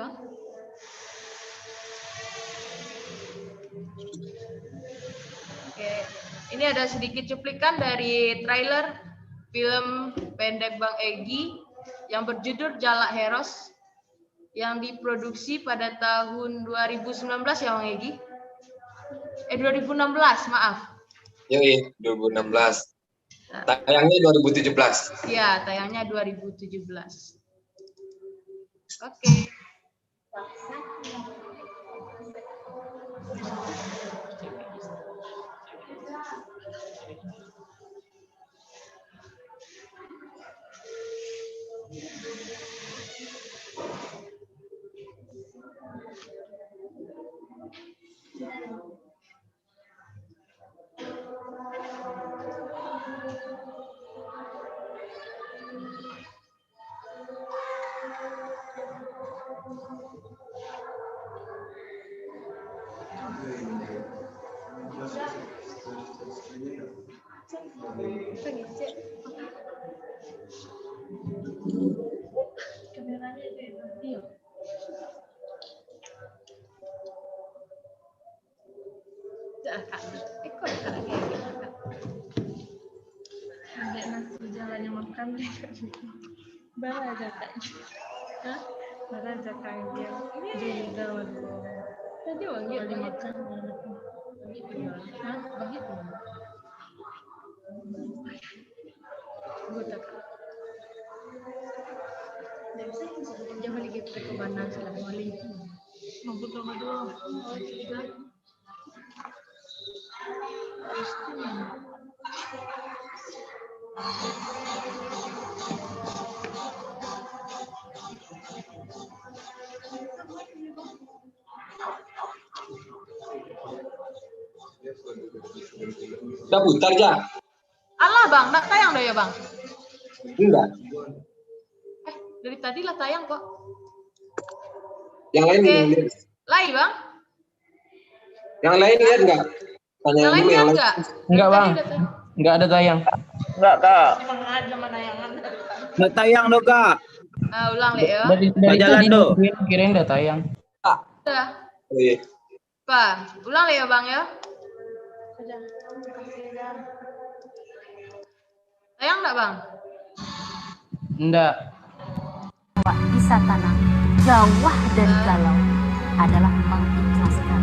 Bang? Oke, ini ada sedikit cuplikan dari trailer film pendek Bang Egy yang berjudul Jalak Heros yang diproduksi pada tahun 2019 ya Bang Egy? 2016, maaf. Yoi, 2016. Tayangnya 2017. Iya, tayangnya 2017. Oke. Jalannya makan baru aja kak, baru aja kak dia juga tadi wangi lagi makan begitu gue tak jangan lagi ke mana assalamualaikum mampu dong aduh Udah putar ya? Alah Bang, nggak tayang dah ya Bang? Enggak. Dari tadi lah tayang kok. Yang lain Oke. lihat. Lain Bang? Yang lain lihat enggak? Tanya Yang lain dulu lihat yang lain. nggak? Enggak, Bang. Enggak ada tayang. Enggak, Kak. Emang ada menayangan. Enggak tayang dong, Kak. Nah, ulang Le ya. Dari jalan tadi tuh. kirain udah tayang. Udah. Oh, iya. Pak, ulang Le ya Bang ya. Tayang nggak Bang? Enggak. Bisa tanam jauh dari galau adalah mengikhlaskan.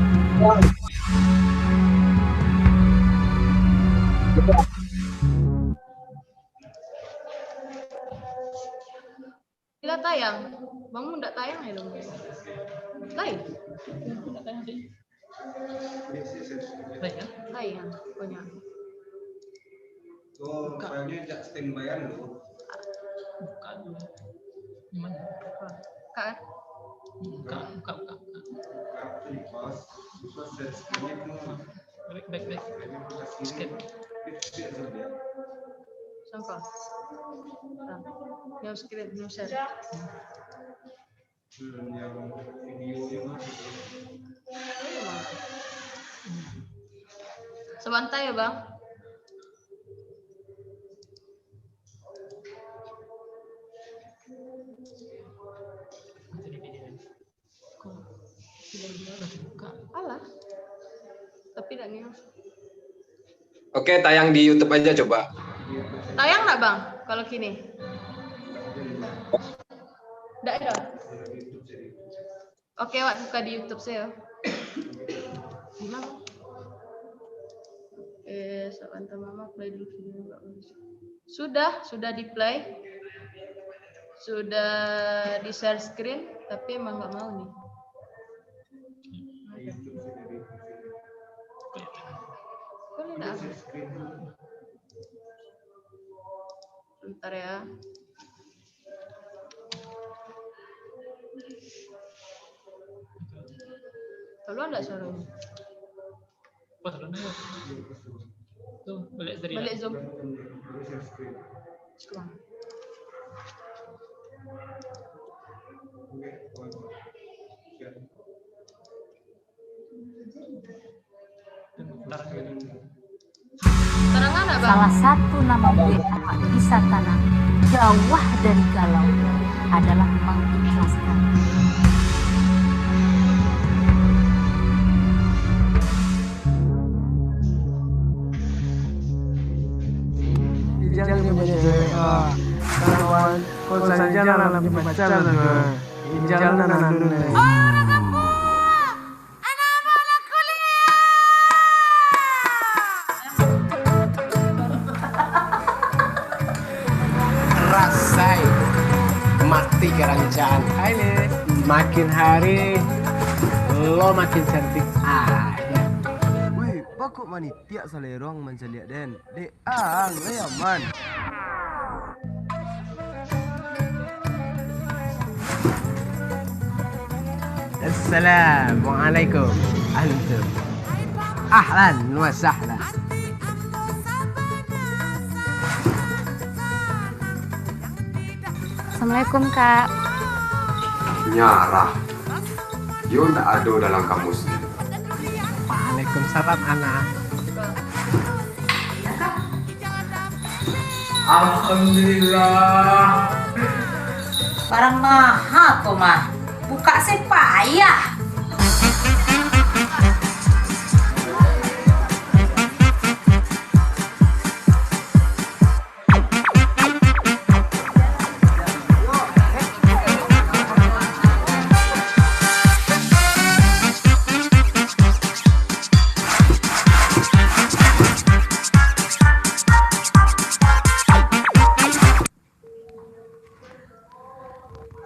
Tidak tayang. Bang nggak tayang ya dong. Lain. Tayang. Pokoknya. Oh, filenya jak standby-an loh. Kak. Buka di pos, terus set screen-nya penuh. Baik. Skip. Sampah. Yang skip, no share. Yang videonya masuk. Sebentar ya Bang. Alah. Tapi tidak nih. Oke, tayang di YouTube aja coba. Tayang nggak Bang? Kalau gini? Nggak ada. Oke, Wak, buka di YouTube saya. Gimana? Sebentar Mama play dulu video. Sudah di play. Sudah di share screen, tapi emang nggak mau nih. Boleh nggak? Bentar ya. Keluar nggak suaranya? Tuh, Balik zoom. Sekarang. Terangan nggak Bang? Salah satu nama WA bisa tanam jauh dari galau adalah mengikhlaskan. jalan baca jalan rasai mati kerancan. Makin hari lo makin cantik aja. Wih, bakok mani tiak salerong menceliak den. Dek ang leaman. Assalamualaikum. Antum. Ahlan wa sahlan. Assalamualaikum Kak. Nyarah. Yo ndak ada dalam kamusnya. Waalaikumsalam anak. Alhamdulillah. Barang mahal tuh mah. Buka sih payah.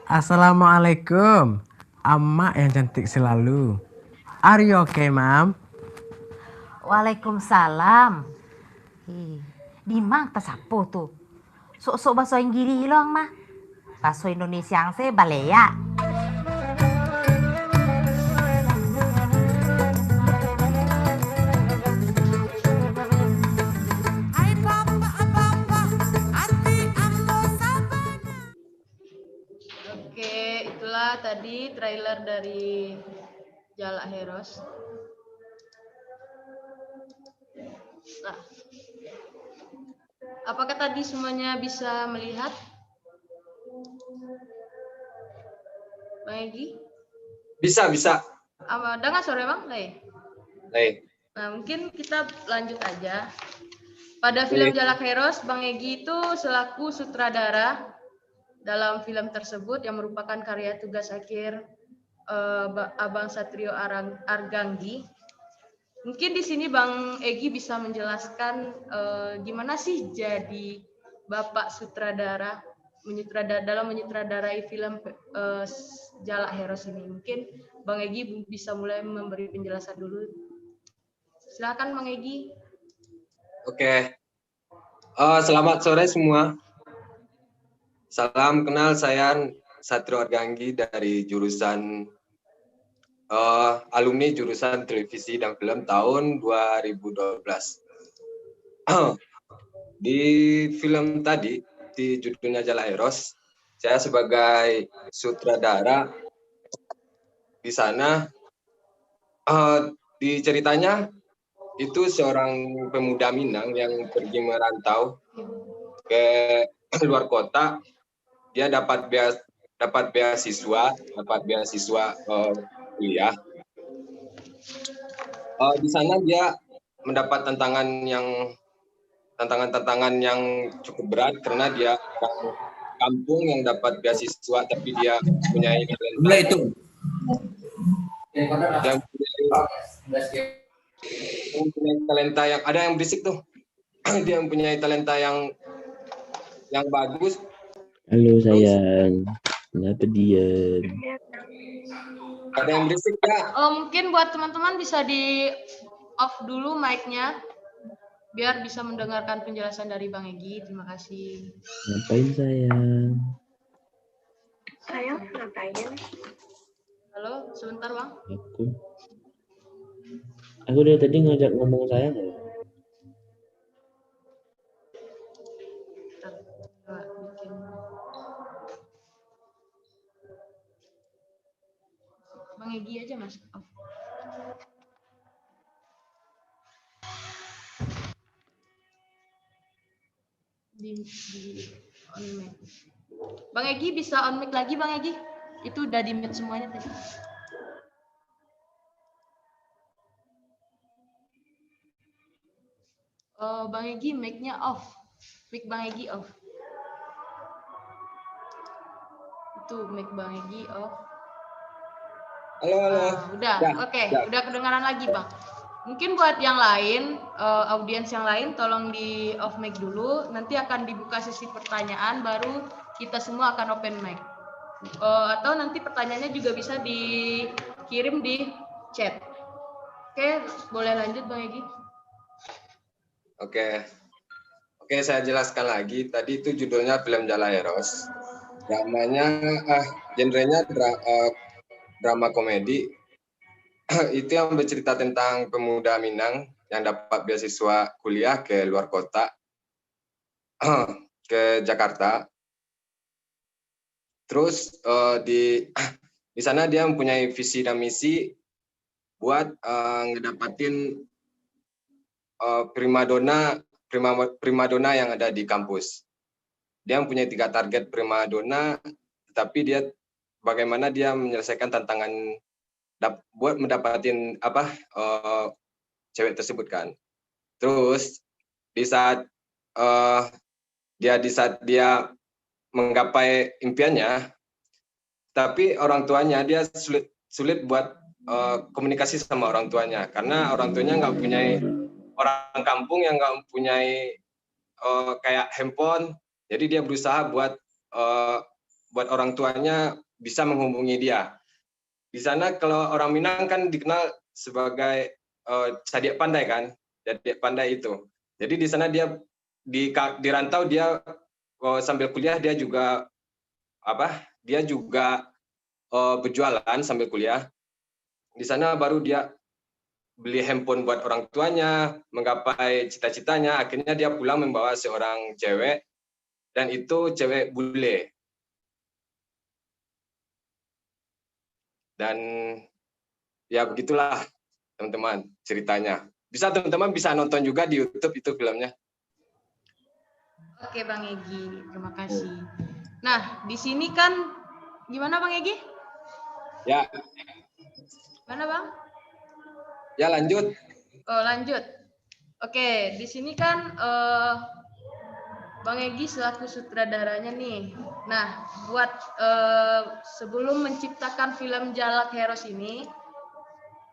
Assalamualaikum. Emak yang cantik selalu. Are you okay, Mam? Waalaikumsalam. Di mang tasapo tuh. Sok-sok bahasa Inggris long mah. Bahasa Indonesia yang saya balea. Oke, itulah tadi trailer dari Jalak Heroes. Nah, apakah tadi semuanya bisa melihat? Bang Egy? Bisa. Dengar suara Bang? Baik. Nah, mungkin kita lanjut aja. Pada film Jalak Heroes, Bang Egy itu selaku sutradara dalam film tersebut yang merupakan karya tugas akhir Abang Satrio Arganggi. Mungkin di sini Bang Egy bisa menjelaskan gimana sih jadi Bapak sutradara dalam menyutradarai film Jalak Heroes ini. Mungkin Bang Egy bisa mulai memberi penjelasan dulu. Silakan Bang Egy. Oke. Selamat sore semua. Salam kenal, saya Satrio Arganggi dari jurusan alumni jurusan televisi dan film tahun 2012. Di film tadi, di judulnya Jalak Heroes, saya sebagai sutradara di sana. Di ceritanya itu seorang pemuda Minang yang pergi merantau ke luar kota. Dia dapat beasiswa kuliah. Di sana dia mendapat tantangan yang cukup berat karena dia orang kampung yang dapat beasiswa, tapi dia punya talenta yang ada yang berisik tuh. Dia mempunyai talenta yang bagus. Halo sayang, kenapa diam? Ada yang berisik ya? Mungkin buat teman-teman bisa di off dulu mic-nya biar bisa mendengarkan penjelasan dari Bang Egy. Terima kasih. Ngapain sayang? Sayang, ngapain? Halo, sebentar Bang. Aku dari tadi ngajak ngomong sayang ya? Bang Egy aja Mas. Di on mic. Bang Egy bisa on mic lagi Bang Egy? Itu udah di mute semuanya tadi. Bang Egy mic-nya off. Mic Bang Egy off. Tuh, mic Bang Egi off. Halo, halo. Udah, oke, udah kedengaran lagi Bang. Mungkin buat yang lain, audiens yang lain, tolong di off mic dulu. Nanti akan dibuka sesi pertanyaan, baru kita semua akan open mic. Atau nanti pertanyaannya juga bisa dikirim di chat. Oke, boleh lanjut Bang Egi. Oke, saya jelaskan lagi. Tadi itu judulnya film Jala Eros. Dramanya, genrenya drama komedi. Itu yang bercerita tentang pemuda Minang yang dapat beasiswa kuliah ke luar kota, ke Jakarta. Terus di sana dia mempunyai visi dan misi buat ngedapatin primadona yang ada di kampus. Dia mempunyai 3 target primadona, tetapi dia bagaimana dia menyelesaikan tantangan buat mendapatin cewek tersebut kan. Terus di saat dia menggapai impiannya, tapi orang tuanya dia sulit buat komunikasi sama orang tuanya, karena orang tuanya nggak punya, orang kampung yang nggak mempunyai kayak handphone. Jadi dia berusaha buat orang tuanya bisa menghubungi dia. Di sana kalau orang Minang kan dikenal sebagai Sadik Pandai kan, Sadik Pandai itu. Jadi di sana dia di rantau dia sambil kuliah dia juga berjualan sambil kuliah. Di sana baru dia beli handphone buat orang tuanya, menggapai cita-citanya. Akhirnya dia pulang membawa seorang cewek, dan itu cewek bule. Dan ya begitulah teman-teman ceritanya. Teman-teman bisa nonton juga di YouTube itu filmnya. Oke Bang Egi, terima kasih. Nah, di sini kan gimana Bang Egi? Ya. Mana Bang? Ya lanjut. Oh lanjut. Oke, di sini kan Bang Egi selaku sutradaranya nih. Nah, buat sebelum menciptakan film Jalak Heros ini,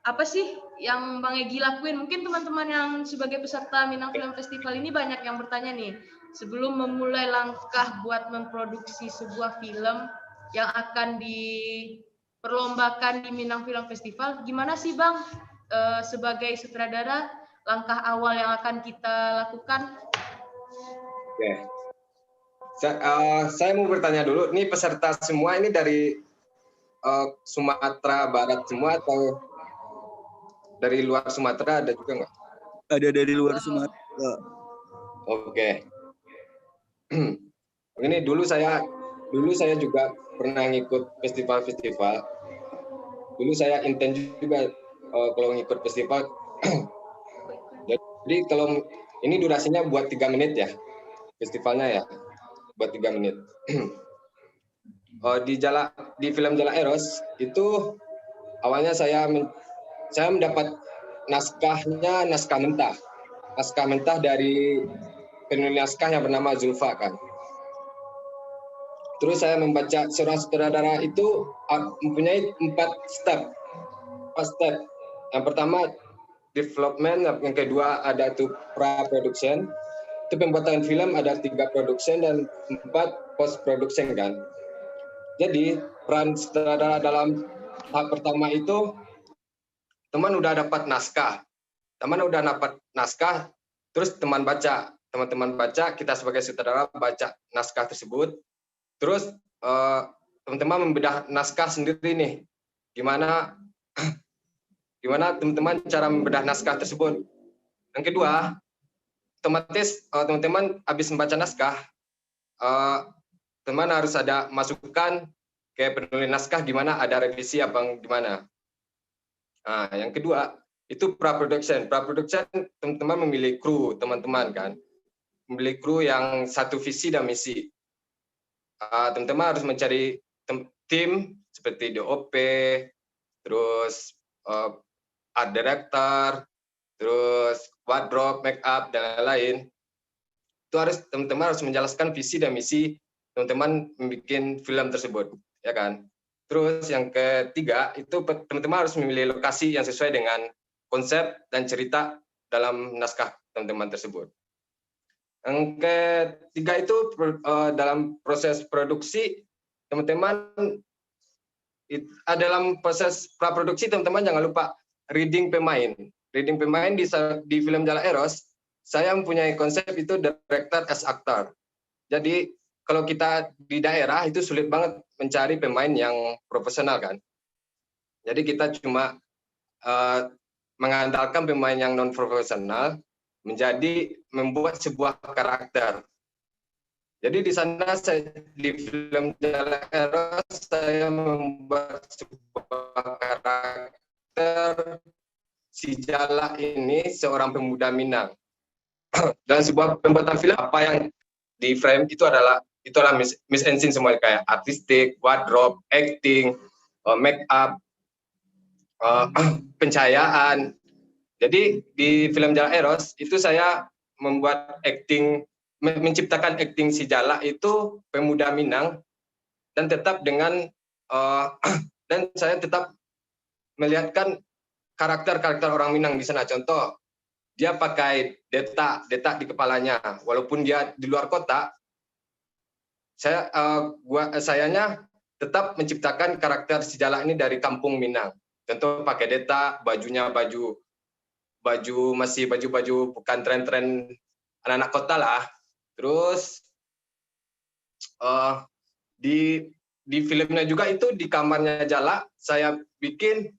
apa sih yang Bang Egi lakuin? Mungkin teman-teman yang sebagai peserta Minang Film Festival ini banyak yang bertanya nih, sebelum memulai langkah buat memproduksi sebuah film yang akan diperlombakan di Minang Film Festival, gimana sih Bang sebagai sutradara langkah awal yang akan kita lakukan? Oke. Saya mau bertanya dulu, ini peserta semua ini dari Sumatera Barat semua atau dari luar Sumatera ada juga nggak? Ada dari luar Sumatera. Oke. Ini dulu saya juga pernah ngikut festival-festival. Dulu saya intens juga kalau ngikut festival. Jadi kalau ini durasinya buat 3 menit ya, festivalnya ya, buat 3 menit. Di film Jala Eros itu awalnya saya mendapat naskah mentah dari penulis naskah yang bernama Zulfa kan. Terus saya membaca, seorang sutradara itu mempunyai 4 step. Yang pertama development, yang kedua ada itu pra-production. Itu pembuatan film ada 3 production dan 4 post production kan. Jadi peran sutradara dalam tahap pertama itu teman udah dapat naskah. Terus teman-teman baca, kita sebagai sutradara baca naskah tersebut. Terus teman-teman membedah naskah sendiri nih. Gimana teman-teman cara membedah naskah tersebut. Yang kedua, otomatis teman-teman habis membaca naskah, teman harus ada masukan ke penulis naskah gimana, ada revisi apa gimana. Nah, yang kedua itu pra-production. Pra-production teman-teman memilih kru, teman-teman kan. Memilih kru yang satu visi dan misi. Teman-teman harus mencari tim seperti DOP, terus art director, terus wardrobe, make up dan lain-lain. Itu teman-teman harus menjelaskan visi dan misi teman-teman membuat film tersebut. ya kan. Terus yang ketiga itu teman-teman harus memilih lokasi yang sesuai dengan konsep dan cerita dalam naskah teman-teman tersebut. Yang ketiga itu dalam proses produksi teman-teman, dalam proses praproduksi teman-teman jangan lupa reading pemain. Reading pemain di film Jalak Eros, saya mempunyai konsep itu director as actor. Jadi kalau kita di daerah itu sulit banget mencari pemain yang profesional kan. Jadi kita cuma mengandalkan pemain yang non profesional menjadi membuat sebuah karakter. Jadi di sana di film Jalak Eros saya membuat sebuah karakter si Jalak ini seorang pemuda Minang. Dan sebuah pembuatan film apa yang di frame itulah miss and scene semua kayak artistik, wardrobe, acting, make up, pencahayaan. Jadi di film Jalak Eros itu saya membuat acting, menciptakan acting si Jalak itu pemuda Minang dan tetap dengan dan saya tetap melihatkan karakter-karakter orang Minang di sana. Contoh, dia pakai detak di kepalanya, walaupun dia di luar kota. Sayanya tetap menciptakan karakter si Jalak ini dari kampung Minang. Contoh pakai detak, bajunya baju bukan tren-tren anak-anak kota lah. Terus di filmnya juga itu di kamarnya Jalak saya bikin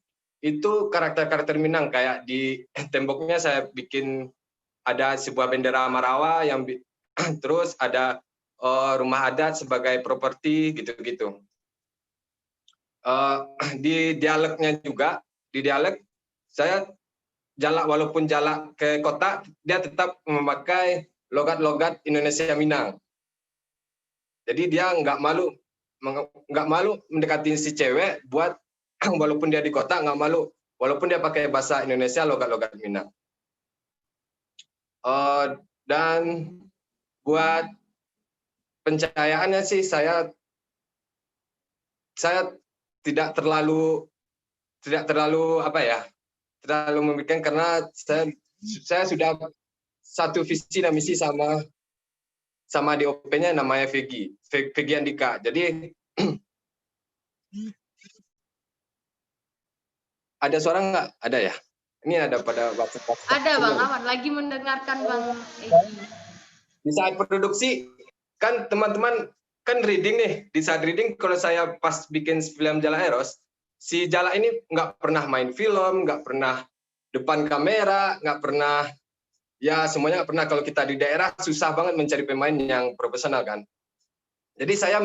itu karakter-karakter Minang, kayak di temboknya saya bikin ada sebuah bendera Marawa yang terus ada rumah adat sebagai properti gitu-gitu. Di dialeknya juga, di dialek saya Jalak, walaupun Jalak ke kota, dia tetap memakai logat-logat Indonesia Minang. Jadi dia nggak malu mendekati si cewek buat walaupun dia di kota nggak malu, walaupun dia pakai bahasa Indonesia logat-logat Minang. Dan buat pencahayaannya sih saya tidak terlalu terlalu memikirkan, karena saya sudah satu visi dan misi sama DOP-nya namanya Vegi Andika. Jadi ada suara nggak? Ada ya? Ini ada pada WhatsApp. Ada Bang Ahmad, lagi mendengarkan Bang Egi. Di saat produksi, kan teman-teman kan reading nih. Di saat reading, kalau saya pas bikin film Jalak Eros, si Jalak ini nggak pernah main film, nggak pernah depan kamera, nggak pernah, ya semuanya nggak pernah. Kalau kita di daerah, susah banget mencari pemain yang profesional kan. Jadi saya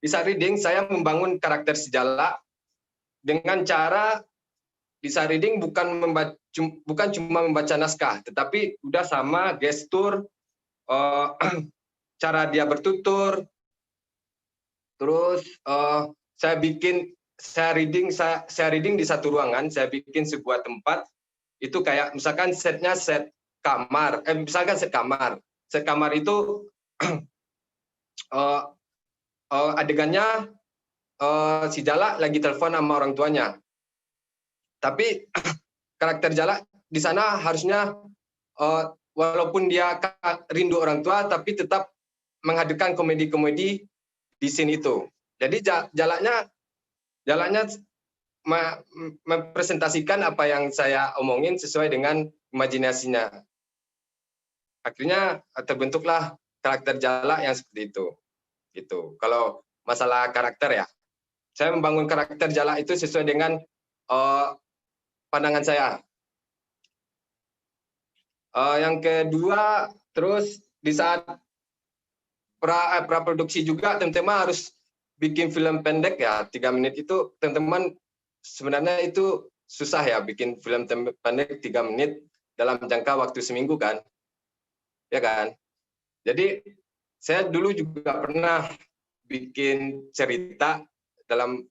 di saat reading, saya membangun karakter si Jalak dengan cara di saat reading bukan cuma membaca naskah, tetapi udah sama gestur, cara dia bertutur. Terus saya reading di satu ruangan, saya bikin sebuah tempat itu kayak misalkan setnya set kamar, set kamar itu adegannya si Jalak lagi telepon sama orang tuanya. Tapi karakter Jalak di sana harusnya walaupun dia rindu orang tua, tapi tetap menghadirkan komedi-komedi di scene itu. Jadi Jalaknya mempresentasikan apa yang saya omongin sesuai dengan imajinasinya. Akhirnya terbentuklah karakter Jalak yang seperti itu. Gitu. Kalau masalah karakter ya, saya membangun karakter Jalak itu sesuai dengan pandangan saya. Yang kedua, terus di saat praproduksi juga teman-teman harus bikin film pendek ya, 3 menit itu teman-teman sebenarnya itu susah ya bikin film pendek 3 menit dalam jangka waktu seminggu kan, ya kan. Jadi saya dulu juga pernah bikin cerita dalam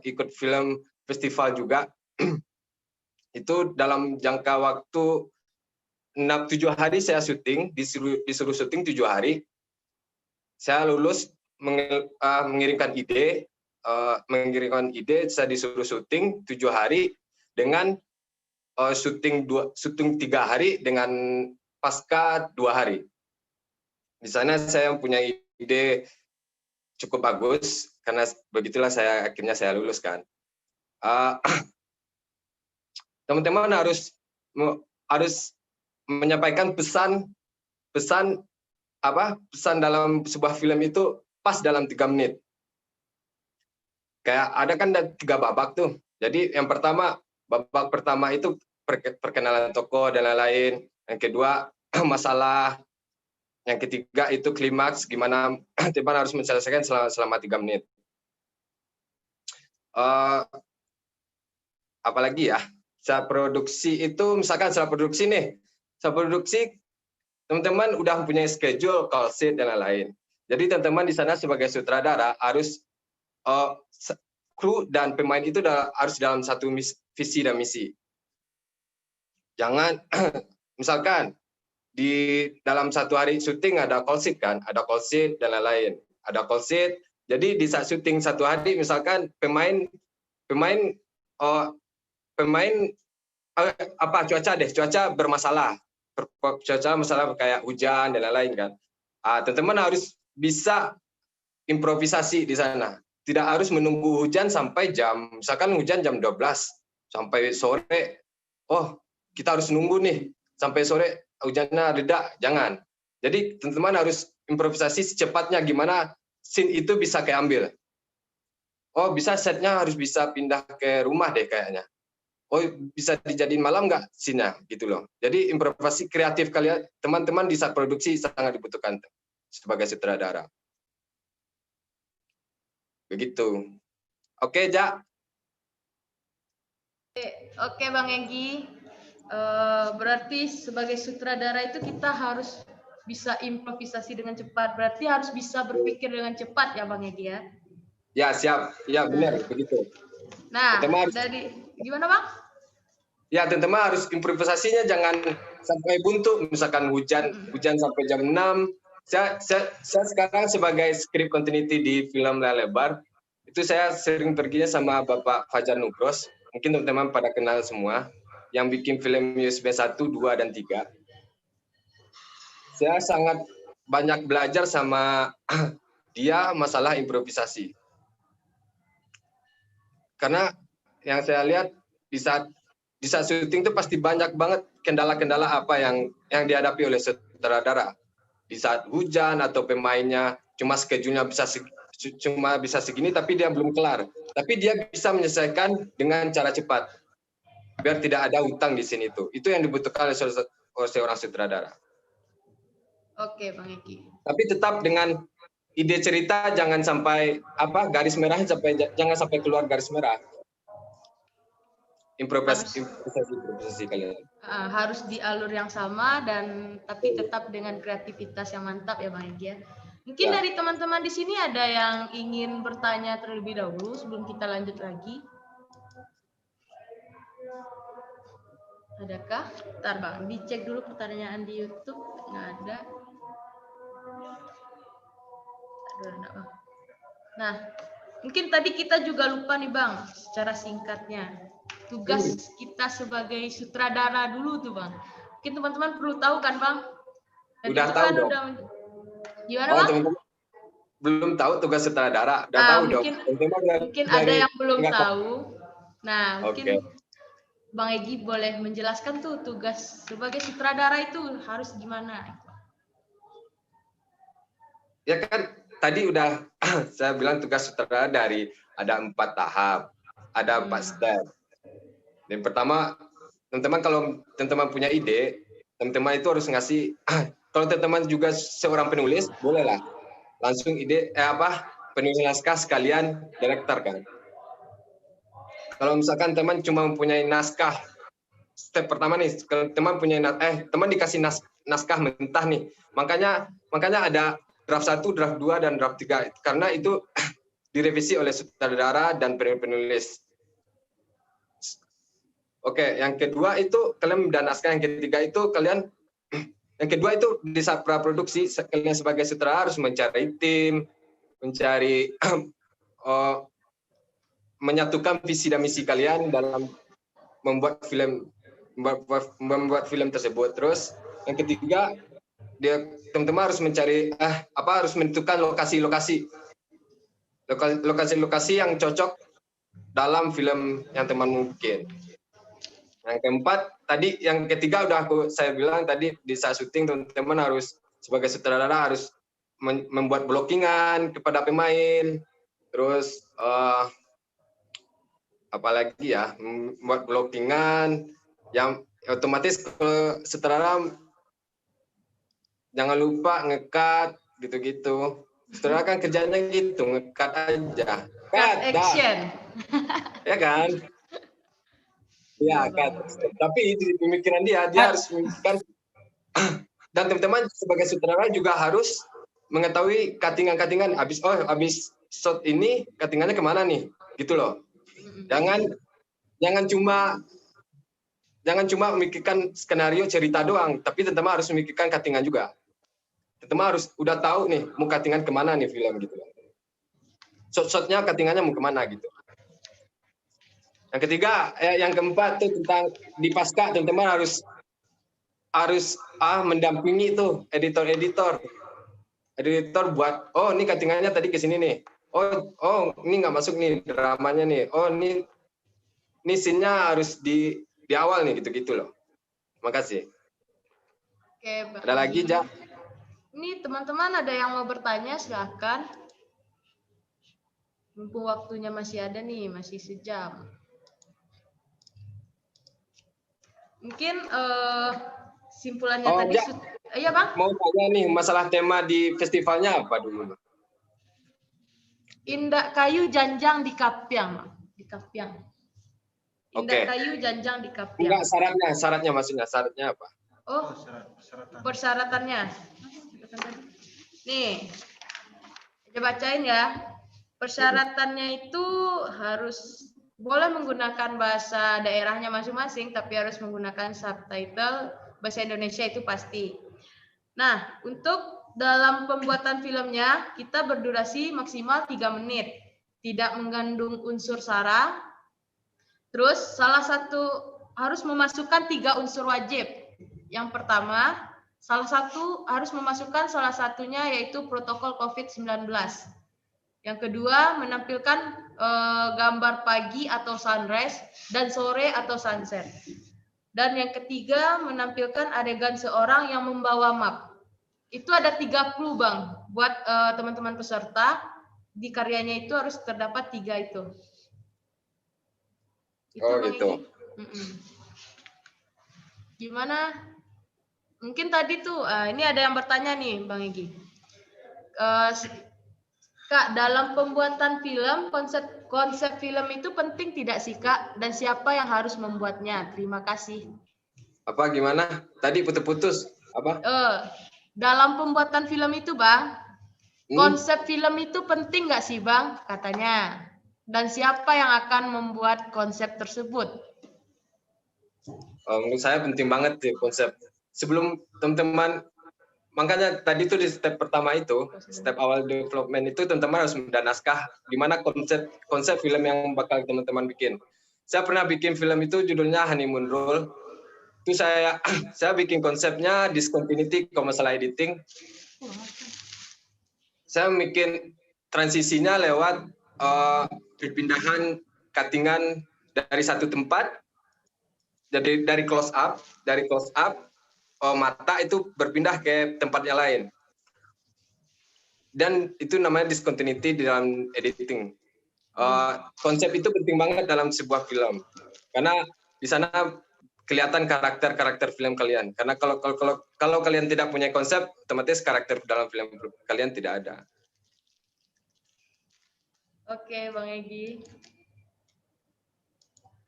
ikut film festival juga. Itu dalam jangka waktu 7 hari saya syuting, disuruh syuting 7 hari. Saya lulus mengirimkan ide, mengirimkan ide, saya disuruh syuting 7 hari dengan syuting 3 hari dengan pasca 2 hari. Di sana saya mempunyai ide cukup bagus, karena begitulah akhirnya saya lulus kan. Teman-teman harus menyampaikan pesan dalam sebuah film itu pas dalam 3 menit. Kayak ada kan 3 babak tuh. Jadi yang pertama, babak pertama itu perkenalan tokoh dan lain-lain. Yang kedua masalah. Yang ketiga itu klimaks, gimana teman harus menyelesaikan selama 3 menit. Apalagi ya, saat produksi itu, misalkan saat produksi nih, teman-teman udah mempunyai schedule, call sheet, dan lain-lain. Jadi teman-teman di sana sebagai sutradara harus kru dan pemain itu harus dalam satu visi dan misi. Jangan, misalkan di dalam 1 hari syuting ada call sheet kan, ada call sheet dan lain-lain. Ada call sheet. Jadi di saat syuting 1 hari, misalkan pemain cuaca bermasalah. Cuaca masalah kayak hujan dan lain-lain kan. Teman-teman harus bisa improvisasi di sana. Tidak harus menunggu hujan sampai misalkan hujan jam 12 sampai sore. Oh, kita harus nunggu nih sampai sore hujannya reda. Jangan. Jadi teman-teman harus improvisasi secepatnya gimana scene itu bisa keambil. Oh, bisa setnya harus bisa pindah ke rumah deh kayaknya. Oh, bisa dijadiin malam nggak scene-nya gitu loh. Jadi improvisasi kreatif kalian teman-teman di saat produksi sangat dibutuhkan sebagai sutradara. Begitu. Oke, Ja. Oke, Bang Egi. Berarti sebagai sutradara itu kita harus bisa improvisasi dengan cepat. Berarti harus bisa berpikir dengan cepat ya, Bang Egi ya? Ya, siap. Ya, benar begitu. Nah, gimana, Bang? Ya, teman-teman harus improvisasinya jangan sampai buntu. Misalkan hujan sampai jam 6. Saya sekarang sebagai script continuity di film layar lebar, itu saya sering perginya sama Bapak Fajar Nugros. Mungkin teman-teman pada kenal semua, yang bikin film USB 1, 2, dan 3. Saya sangat banyak belajar sama dia masalah improvisasi. Karena yang saya lihat di saat syuting itu pasti banyak banget kendala-kendala apa yang dihadapi oleh sutradara. Di saat hujan atau pemainnya cuma schedule-nya bisa segini tapi dia belum kelar. Tapi dia bisa menyelesaikan dengan cara cepat. Biar tidak ada hutang di sini itu. Itu yang dibutuhkan oleh seorang sutradara. Oke, Bang Egi. Tapi tetap dengan ide cerita jangan sampai garis merah jangan sampai keluar garis merah. Improvisasi kalian. Harus di alur yang sama tapi tetap dengan kreativitas yang mantap ya, Bang Egi ya. Mungkin dari teman-teman di sini ada yang ingin bertanya terlebih dahulu sebelum kita lanjut lagi. Adakah? Bentar, Bang, dicek dulu pertanyaan di YouTube. Nggak ada. Nah, mungkin tadi kita juga lupa nih, Bang, secara singkatnya. Tugas kita sebagai sutradara dulu tuh, Bang. Mungkin teman-teman perlu tahu kan, Bang? Udah tahu dong. Gimana, Bang? Teman-teman belum tahu tugas sutradara. Udah tahu dong. Mungkin ada yang belum tahu. Nah, mungkin Bang Egi boleh menjelaskan tuh tugas sebagai sutradara itu harus gimana? Ya kan tadi udah saya bilang tugas sutradara ada 4 tahap, ada 4 step. Yang pertama, teman-teman kalau teman-teman punya ide, teman-teman itu harus ngasih. Kalau teman-teman juga seorang penulis, bolehlah langsung penulis naskah sekalian director kan. Kalau misalkan teman cuma mempunyai naskah, step pertama nih, kalau teman punya teman dikasih naskah mentah nih, makanya ada draft 1, draft 2, dan draft 3 karena itu direvisi oleh sutradara dan penulis. Oke, yang kedua itu kalian dan naskah, yang ketiga itu kalian, yang kedua itu di saat praproduksi kalian sebagai sutradara harus mencari tim, mencari menyatukan visi dan misi kalian dalam membuat film tersebut. Terus yang ketiga, teman-teman harus mencari harus menentukan lokasi-lokasi yang cocok dalam film yang teman bikin. Yang keempat, yang ketiga udah saya bilang tadi di saat syuting teman-teman harus sebagai sutradara harus membuat blockingan kepada pemain, terus apalagi ya, membuat blockingan yang otomatis sutradara jangan lupa nge-cut gitu-gitu. Sutradara kan kerjanya gitu, nge-cut aja. Cut action. Ya kan? Ya kan, tapi di pemikiran dia harus memikirkan, dan teman-teman sebagai sutradara juga harus mengetahui cuttingan habis shot ini cuttingannya kemana nih, gitu loh. Jangan cuma memikirkan skenario cerita doang, tapi teman-teman harus memikirkan cuttingan juga. Teman-teman harus udah tahu nih mau cuttingan kemana nih film gitu loh. Shot-shotnya cuttingannya mau kemana gitu. Yang ketiga, yang keempat tuh tentang di pasca teman-teman harus mendampingi tuh editor buat ini cuttingannya tadi ke sini nih. Oh ini nggak masuk nih dramanya nih. Oh ini scene-nya harus di awal nih gitu loh. Makasih. Oke, ada lagi, Ja? Ini teman-teman ada yang mau bertanya, silakan. Mumpung waktunya masih ada nih, masih sejam. Mungkin simpulannya tadi. Iya, Bang? Mau tanya nih, masalah tema di festivalnya apa dulu? Indah kayu janjang di Kapiang, Bang. Di Kapiang. Indah kayu janjang di Kapiang. Enggak, syaratnya maksudnya, syaratnya apa? Oh, persyaratannya. Nih, saya bacain ya. Persyaratannya itu harus boleh menggunakan bahasa daerahnya masing-masing, tapi harus menggunakan subtitle bahasa Indonesia itu pasti. Nah, untuk dalam pembuatan filmnya, kita berdurasi maksimal 3 menit. Tidak mengandung unsur sara. Terus, harus memasukkan 3 unsur wajib. Yang pertama, harus memasukkan salah satunya yaitu protokol COVID-19. Yang kedua, menampilkan gambar pagi atau sunrise dan sore atau sunset. Dan yang ketiga, menampilkan adegan seorang yang membawa map. Itu ada 3 clue, Bang. Buat teman-teman peserta, di karyanya itu harus terdapat 3 itu. Gitu. Gimana? Mungkin tadi tuh, ini ada yang bertanya nih, Bang Egy. Kak, dalam pembuatan film, konsep film itu penting tidak sih, Kak? Dan siapa yang harus membuatnya? Terima kasih. Apa gimana? Tadi putus-putus. Apa? Dalam pembuatan film itu, Bang, konsep film itu penting nggak sih, Bang? Katanya. Dan siapa yang akan membuat konsep tersebut? Menurut saya penting banget sih konsep. Sebelum teman-teman, makanya tadi tuh di step pertama itu, step awal development itu teman-teman harus mendapat naskah gimana konsep film yang bakal teman-teman bikin. Saya pernah bikin film itu judulnya Honeymoon Rule. Itu saya bikin konsepnya discontinuity kalau masalah editing. Saya bikin transisinya lewat perpindahan cuttingan dari satu tempat, jadi dari close up mata itu berpindah ke tempatnya lain, dan itu namanya discontinuity di dalam editing. Konsep itu penting banget dalam sebuah film karena di sana kelihatan karakter film kalian, karena kalau kalian tidak punya konsep, otomatis karakter dalam film kalian tidak ada. Oke, Bang Egy.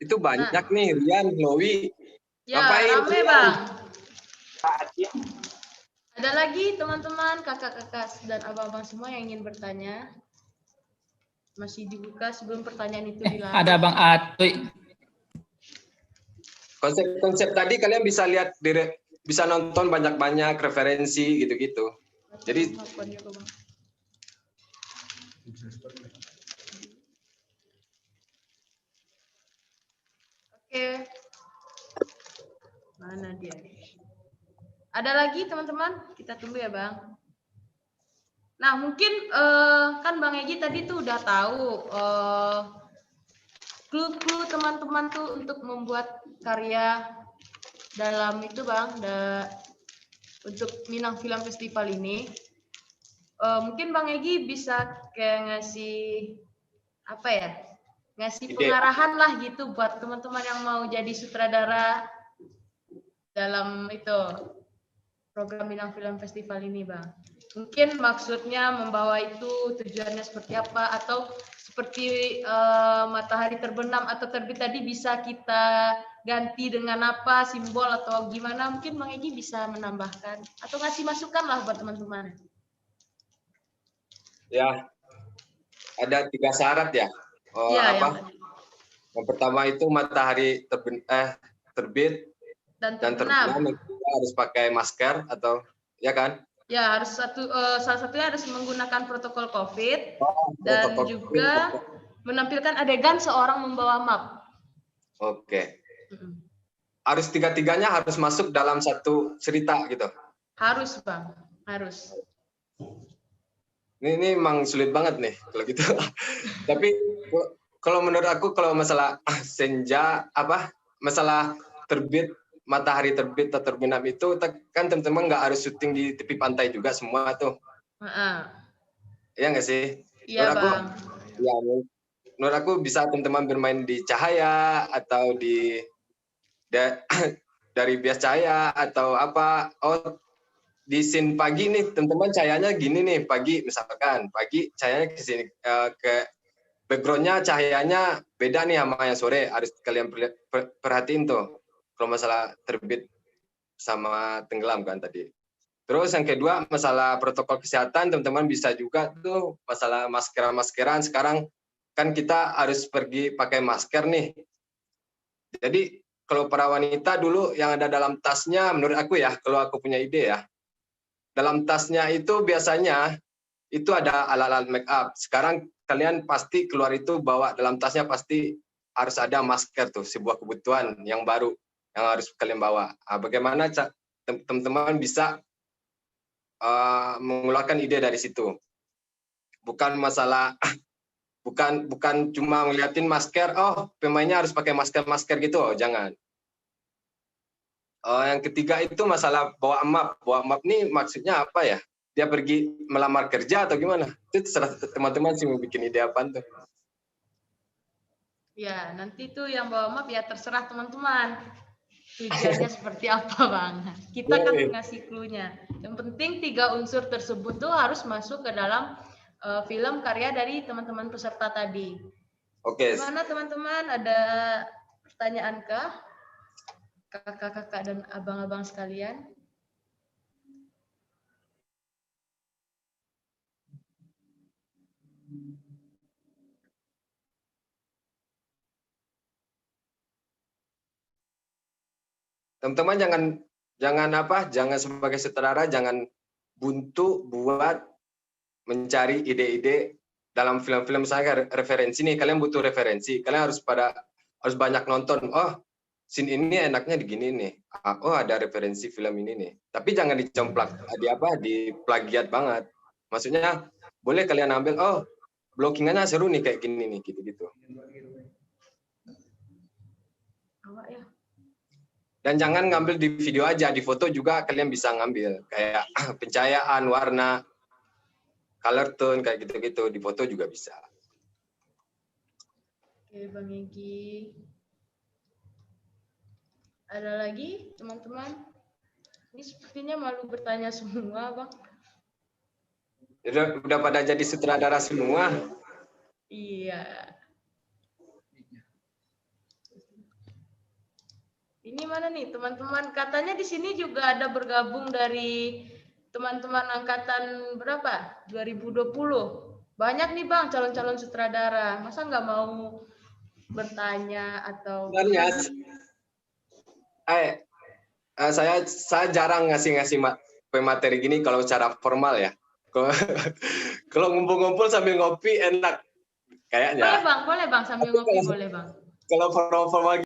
Itu banyak nih, Rian, Chloe. Ya, rame, Bang. Ada lagi teman-teman, kakak-kakak dan abang-abang semua yang ingin bertanya? Masih dibuka sebelum pertanyaan itu dilakukan. Ada Bang Atoy. Konsep tadi kalian bisa lihat, bisa nonton banyak-banyak referensi gitu-gitu. Jadi Oke. Mana dia? Ada lagi teman-teman? Kita tunggu ya Bang. Nah mungkin kan Bang Egi tadi tuh udah tahu clue-clue teman-teman tuh untuk membuat karya dalam itu Bang, untuk Minang Film Festival ini. Mungkin Bang Egi bisa kayak ngasih apa ya? Ngasih Ide. pengarahan lah gitu buat teman-teman yang mau jadi sutradara dalam itu program Minang Film Festival ini, Bang. Mungkin maksudnya membawa itu tujuannya seperti apa, atau seperti matahari terbenam atau terbit tadi bisa kita ganti dengan apa, simbol atau gimana, mungkin Bang Egi bisa menambahkan atau ngasih masukan lah buat teman-teman. Ya, ada 3 syarat ya. Yang pertama itu matahari terbit dan terbenam kita harus pakai masker atau ya kan? Ya, harus salah satunya harus menggunakan protokol COVID dan juga menampilkan adegan seorang membawa map. Oke. Harus 3-tiganya harus masuk dalam satu cerita gitu. Harus, Bang. Harus. Ini emang sulit banget nih kalau gitu. Tapi kalau menurut aku kalau masalah senja masalah terbit, matahari terbit atau terbenam itu kan teman-teman nggak harus syuting di tepi pantai juga semua tuh. Iya nggak sih? Iya, Bang. Menurut aku bisa teman-teman bermain di cahaya atau dari bias cahaya atau apa. Di scene pagi nih teman-teman cahayanya gini nih, pagi misalkan pagi cahayanya ke sini, ke backgroundnya cahayanya beda nih sama yang sore, harus kalian perhatiin tuh kalau masalah terbit sama tenggelam kan tadi. Terus yang kedua masalah protokol kesehatan, teman-teman bisa juga tuh masalah maskeran sekarang kan kita harus pergi pakai masker nih. Jadi kalau para wanita dulu yang ada dalam tasnya, menurut aku ya, kalau aku punya ide ya, dalam tasnya itu biasanya itu ada alat-alat make up. Sekarang kalian pasti keluar itu bawa dalam tasnya pasti harus ada masker tuh, sebuah kebutuhan yang baru yang harus kalian bawa. Bagaimana teman-teman bisa mengeluarkan ide dari situ? Bukan masalah, bukan cuma ngeliatin masker, oh pemainnya harus pakai masker gitu, jangan. Yang ketiga itu masalah bawa map. Bawa map nih maksudnya apa ya? Dia pergi melamar kerja atau gimana? Itu terserah teman-teman sih mau bikin ide apa tuh. Ya, nanti tuh yang bawa map ya terserah teman-teman. Tujuannya seperti apa, Bang? Kita kan ngasih clue-nya. Yang penting 3 unsur tersebut tuh harus masuk ke dalam film karya dari teman-teman peserta tadi. Oke. Gimana teman-teman? Ada pertanyaan kah? Kakak-kakak dan abang-abang sekalian. Teman-teman jangan sebagai sutradara jangan buntu buat mencari ide-ide dalam film-film. Saya referensi nih, kalian butuh referensi, kalian harus banyak nonton. Oh, scene ini enaknya begini nih. Oh, ada referensi film ini nih. Tapi jangan dicomplak, di plagiat banget. Maksudnya boleh kalian ambil, oh, blockingannya seru nih kayak gini nih, gitu-gitu. Dan jangan ngambil di video aja, di foto juga kalian bisa ngambil. Kayak pencahayaan, warna, color tone, kayak gitu-gitu. Di foto juga bisa. Oke, Bang Egi. Ada lagi, teman-teman? Ini sepertinya malu bertanya semua, Bang. Udah pada jadi sutradara semua. Iya. Ini mana nih, teman-teman? Katanya di sini juga ada bergabung dari teman-teman angkatan berapa? 2020. Banyak nih, Bang, calon-calon sutradara. Masa nggak mau bertanya atau... Saya jarang ngasih materi gini kalau secara formal ya. Kalau ngumpul-ngumpul sambil ngopi enak kayaknya. Boleh bang sambil ngopi boleh bang. Kalau formal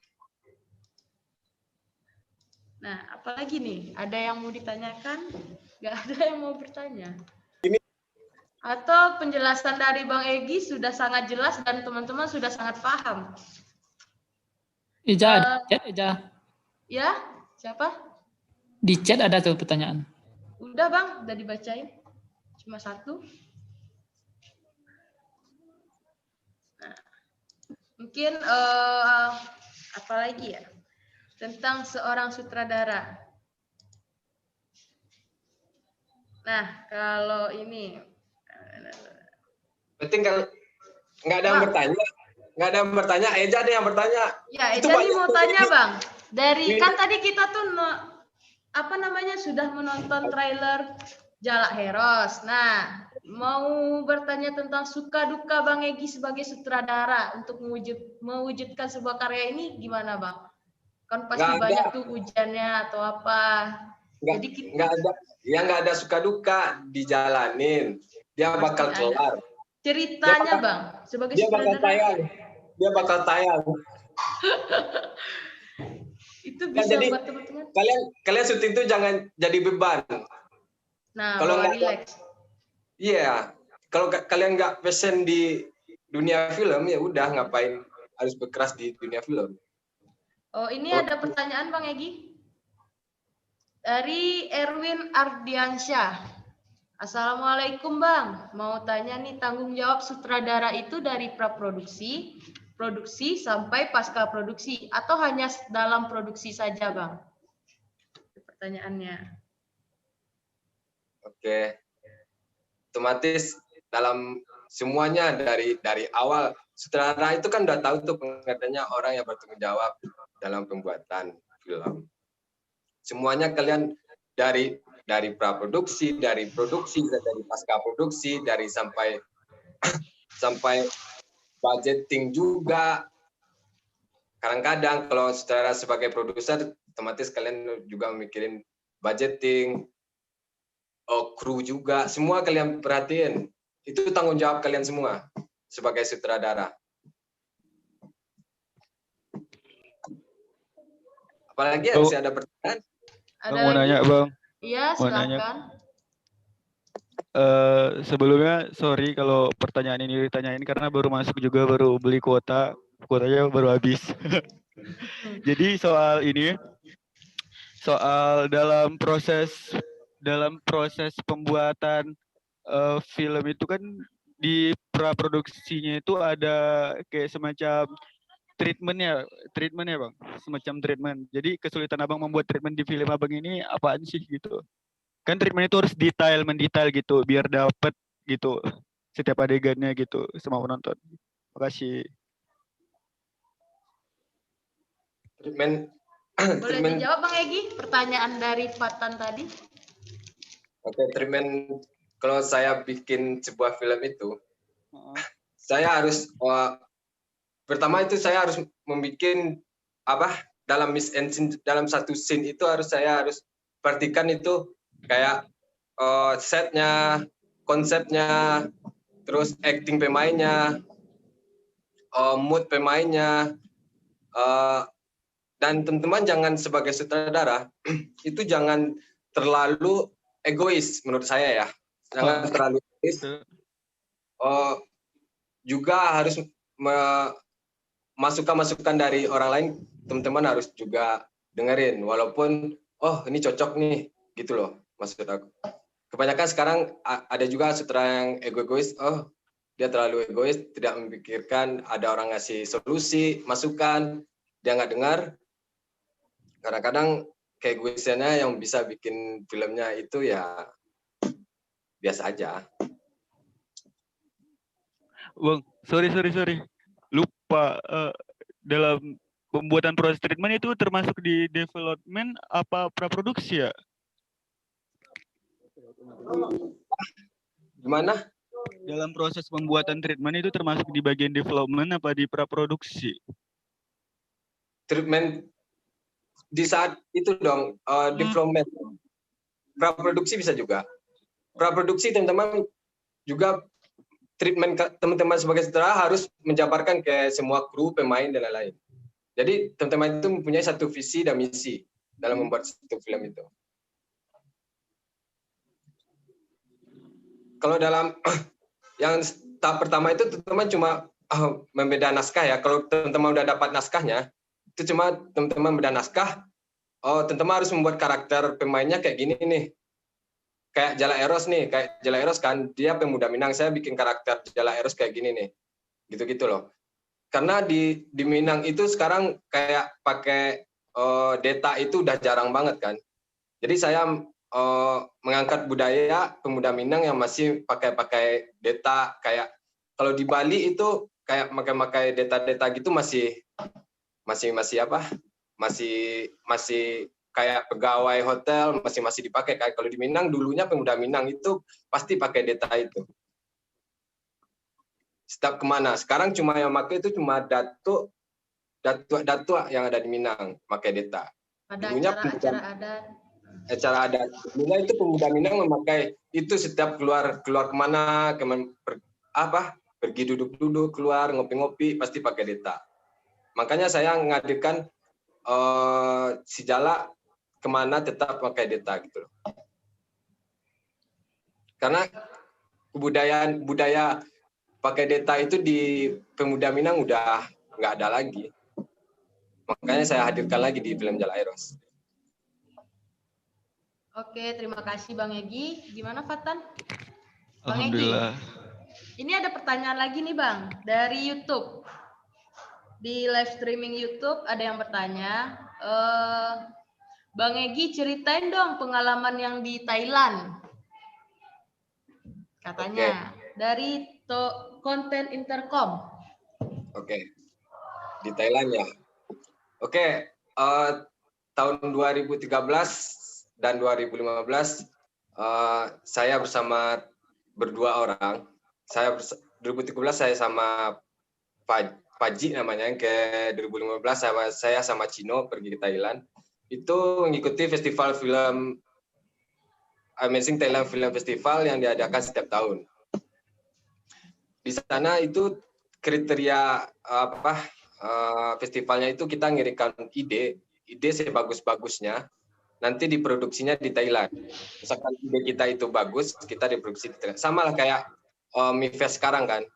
Nah, apalagi nih? Ada yang mau ditanyakan? Nggak ada yang mau bertanya? Atau penjelasan dari Bang Egy sudah sangat jelas dan teman-teman sudah sangat paham? Ija, chat Ija. Ya, siapa? Di chat ada tuh pertanyaan. Udah Bang, udah dibacain. Cuma satu. Nah, mungkin apa lagi ya? Tentang seorang sutradara. Nah, kalau ini. Berarti nggak ada yang bertanya. Nggak ada yang bertanya, Eja ada yang bertanya. Ya, Itu Eja nih mau tanya Bang. Dari Ini- kan tadi kita tuh sudah menonton trailer Jalak Heros. Nah, mau bertanya tentang suka duka Bang Egy sebagai sutradara untuk mewujudkan sebuah karya ini gimana Bang? Kan pasti Nggak ada. banyak tuh ujiannya atau apa. Nggak ada suka duka, dijalanin. Dia bakal kelar. Ceritanya Bang, sebagai Dia bakal sutradara. tayang. Itu Nah, bisa jadi buat teman-teman. kalian syuting itu jangan jadi beban. Nah, Kalau bawa nggak- relax. Iya, kalau kalian nggak passion di dunia film, ya udah ngapain harus berkeras di dunia film. Oh, ini ada pertanyaan Bang Egy. Dari Erwin Ardiansyah. Assalamualaikum Bang. Mau tanya nih, tanggung jawab sutradara itu dari praproduksi, produksi sampai pasca produksi atau hanya dalam produksi saja Bang? Pertanyaannya. Oke. Otomatis dalam semuanya dari awal sutradara itu kan udah tahu tuh pengertiannya orang yang bertanggung jawab dalam pembuatan film. Semuanya kalian dari praproduksi, dari produksi, dari pasca produksi, dari sampai budgeting juga. Kadang-kadang kalau sutradara sebagai produser, otomatis kalian juga mikirin budgeting, kru juga, semua kalian perhatiin. Itu tanggung jawab kalian semua sebagai sutradara. Apalagi yang masih ada pertanyaan? Ada Bang, mau nanya Bang. Iya, Mau nanya. silakan. Sebelumnya sorry kalau pertanyaan ini ditanyain karena baru masuk juga, baru beli kuotanya baru habis. Jadi soal dalam proses pembuatan film itu kan di praproduksinya itu ada kayak semacam treatment ya Bang, semacam treatment. Jadi kesulitan Abang membuat treatment di film Abang ini apaan sih gitu? Kan treatment itu harus mendetail gitu biar dapet gitu setiap adegannya gitu sama penonton. Makasih. Boleh dijawab Bang Egy pertanyaan dari Fatan tadi? Oke, treatment kalau saya bikin sebuah film itu, saya harus pertama itu saya harus membuat dalam satu scene itu saya harus perhatikan itu kayak setnya, konsepnya, terus acting pemainnya, mood pemainnya, dan teman-teman jangan sebagai sutradara itu jangan terlalu egois menurut saya ya, jangan terlalu egois. Juga harus masukan dari orang lain, teman-teman harus juga dengerin walaupun ini cocok nih gitu loh, maksud aku. Kebanyakan sekarang ada juga sutradara yang egois, dia terlalu egois, tidak memikirkan ada orang ngasih solusi, masukan, dia nggak dengar. Kadang-kadang keegoisannya yang bisa bikin filmnya itu ya biasa aja. Bang, sorry. Lupa, dalam pembuatan proses treatment itu termasuk di development apa praproduksi ya? Gimana? Dalam proses pembuatan treatment itu termasuk di bagian development apa di praproduksi? Treatment di saat itu dong, development. Praproduksi bisa juga. Praproduksi teman-teman juga treatment teman-teman sebagai sutradara harus menjabarkan ke semua kru, pemain dan lain-lain. Jadi teman-teman itu mempunyai satu visi dan misi. dalam membuat satu film itu. Kalau dalam yang tahap pertama itu teman-teman cuma membeda naskah ya. Kalau teman-teman udah dapat naskahnya, itu cuma teman-teman beda naskah. Oh, teman-teman harus membuat karakter pemainnya kayak gini nih. Kayak Jala Eros nih, kayak Jala Eros kan dia pemuda Minang, saya bikin karakter Jala Eros kayak gini nih. Gitu-gitu loh. Karena di Minang itu sekarang kayak pakai data itu udah jarang banget kan. Jadi saya mengangkat budaya pemuda Minang yang masih pakai data, kayak kalau di Bali itu kayak pakai data gitu masih kayak pegawai hotel masih dipakai. Kayak kalau di Minang dulunya pemuda Minang itu pasti pakai data itu. Setiap kemana sekarang cuma yang pakai itu cuma datuk yang ada di Minang pakai data. Pada Dulunya acara adat. Dulunya itu pemuda Minang memakai itu setiap keluar kemana, pergi duduk-duduk, keluar ngopi-ngopi pasti pakai data. Makanya saya menghadirkan si Jala kemana tetap pakai data gitu loh. Karena budaya pakai data itu di pemuda Minang udah nggak ada lagi. Makanya saya hadirkan lagi di film Jala Eros. Oke, terima kasih Bang Egi. Gimana Fatan? Bang Alhamdulillah. Egi, ini ada pertanyaan lagi nih Bang, dari YouTube. Di live streaming YouTube ada yang bertanya, Bang Egi ceritain dong pengalaman yang di Thailand. Katanya, dari konten Intercom. Oke. Di Thailand ya. Oke, tahun 2013 dan 2015 saya bersama berdua orang. 2013 saya sama Paji namanya, yang ke 2015 saya sama Cino pergi ke Thailand. Itu mengikuti festival film Amazing Thailand Film Festival yang diadakan setiap tahun. Di sana itu kriteria festivalnya itu kita ngirimkan ide sebagus-bagusnya, nanti diproduksinya di Thailand. Misalkan ide kita itu bagus, kita diproduksi di Thailand. Sama lah kayak Mifest sekarang kan.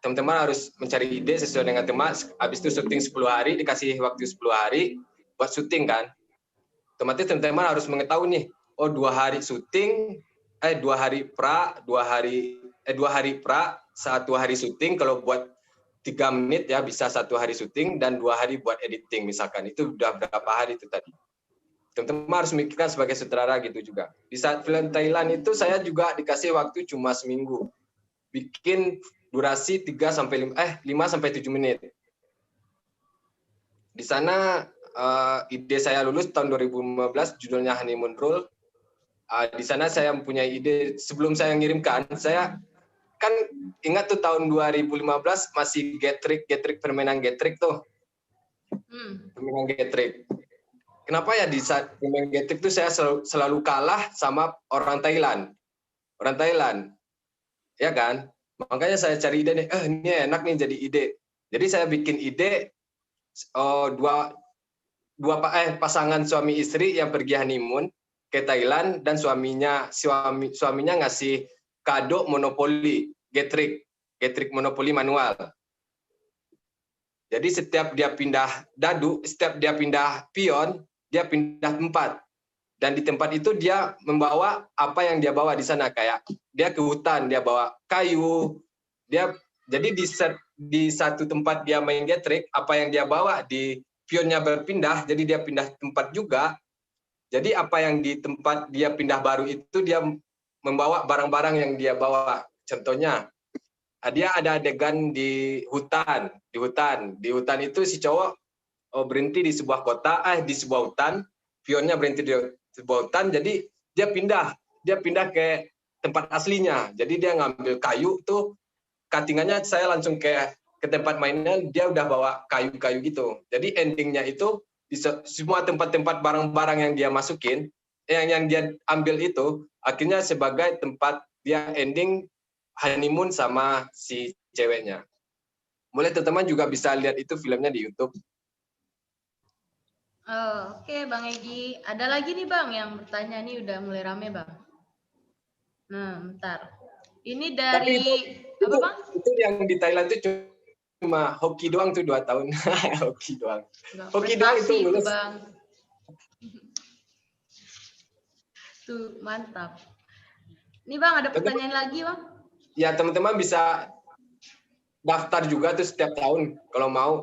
Teman-teman harus mencari ide sesuai dengan tema, habis itu syuting 10 hari, dikasih waktu 10 hari buat syuting kan. Otomatis teman-teman harus mengetahui nih, 2 hari syuting, 2 hari pra, 1 hari syuting. Kalau buat 3 menit ya bisa 1 hari syuting dan 2 hari buat editing misalkan. Itu udah berapa hari itu tadi. Teman-teman harus memikirkan sebagai sutradara gitu juga. Di saat film Thailand itu saya juga dikasih waktu cuma seminggu. Bikin durasi 5 sampai 7 menit. Di sana ide saya lulus tahun 2015, judulnya Honeymoon Rule. Di sana saya mempunyai ide sebelum saya ngirimkan, saya kan ingat tuh tahun 2015 masih Getrick permainan Getrick tuh. Permainan Getrick. Kenapa ya di saat permainan Getrick tuh saya selalu kalah sama orang Thailand. Ya kan? Makanya saya cari ide nih, ini enak nih jadi ide. Jadi saya bikin ide pasangan suami istri yang pergi honeymoon ke Thailand dan suaminya ngasih kado monopoli Getrick monopoli manual. Jadi setiap dia pindah setiap dia pindah pion, dia pindah tempat. Dan di tempat itu dia membawa apa yang dia bawa di sana, kayak dia ke hutan, dia bawa kayu. Jadi di satu tempat dia main Getrick, apa yang dia bawa di pionnya berpindah, jadi dia pindah tempat juga. Jadi apa yang di tempat dia pindah baru itu dia membawa barang-barang yang dia bawa. Contohnya, dia ada adegan di hutan. Di hutan itu si cowok berhenti di sebuah kota, di sebuah hutan. Pionnya berhenti di sebuah hutan, jadi dia pindah ke tempat aslinya. Jadi dia ngambil kayu tuh, cuttingannya saya langsung ke tempat mainnya, dia udah bawa kayu-kayu gitu. Jadi endingnya itu di semua tempat-tempat barang-barang yang dia masukin, yang dia ambil itu, akhirnya sebagai tempat dia ending honeymoon sama si ceweknya. Mulai teman-teman juga bisa lihat itu filmnya di YouTube. Oh, oke Bang Egi. Ada lagi nih Bang yang bertanya nih udah mulai rame Bang. Nah, bentar. Ini Tapi dari apa Bang? itu yang di Thailand itu cuma hoki doang tuh 2 tahun. Hoki doang. Enggak, Hoki doang itu prestasi itu lulus. Bang. Tuh, mantap. Nih Bang, ada pertanyaan lagi Bang? Ya teman-teman bisa daftar juga tuh setiap tahun kalau mau.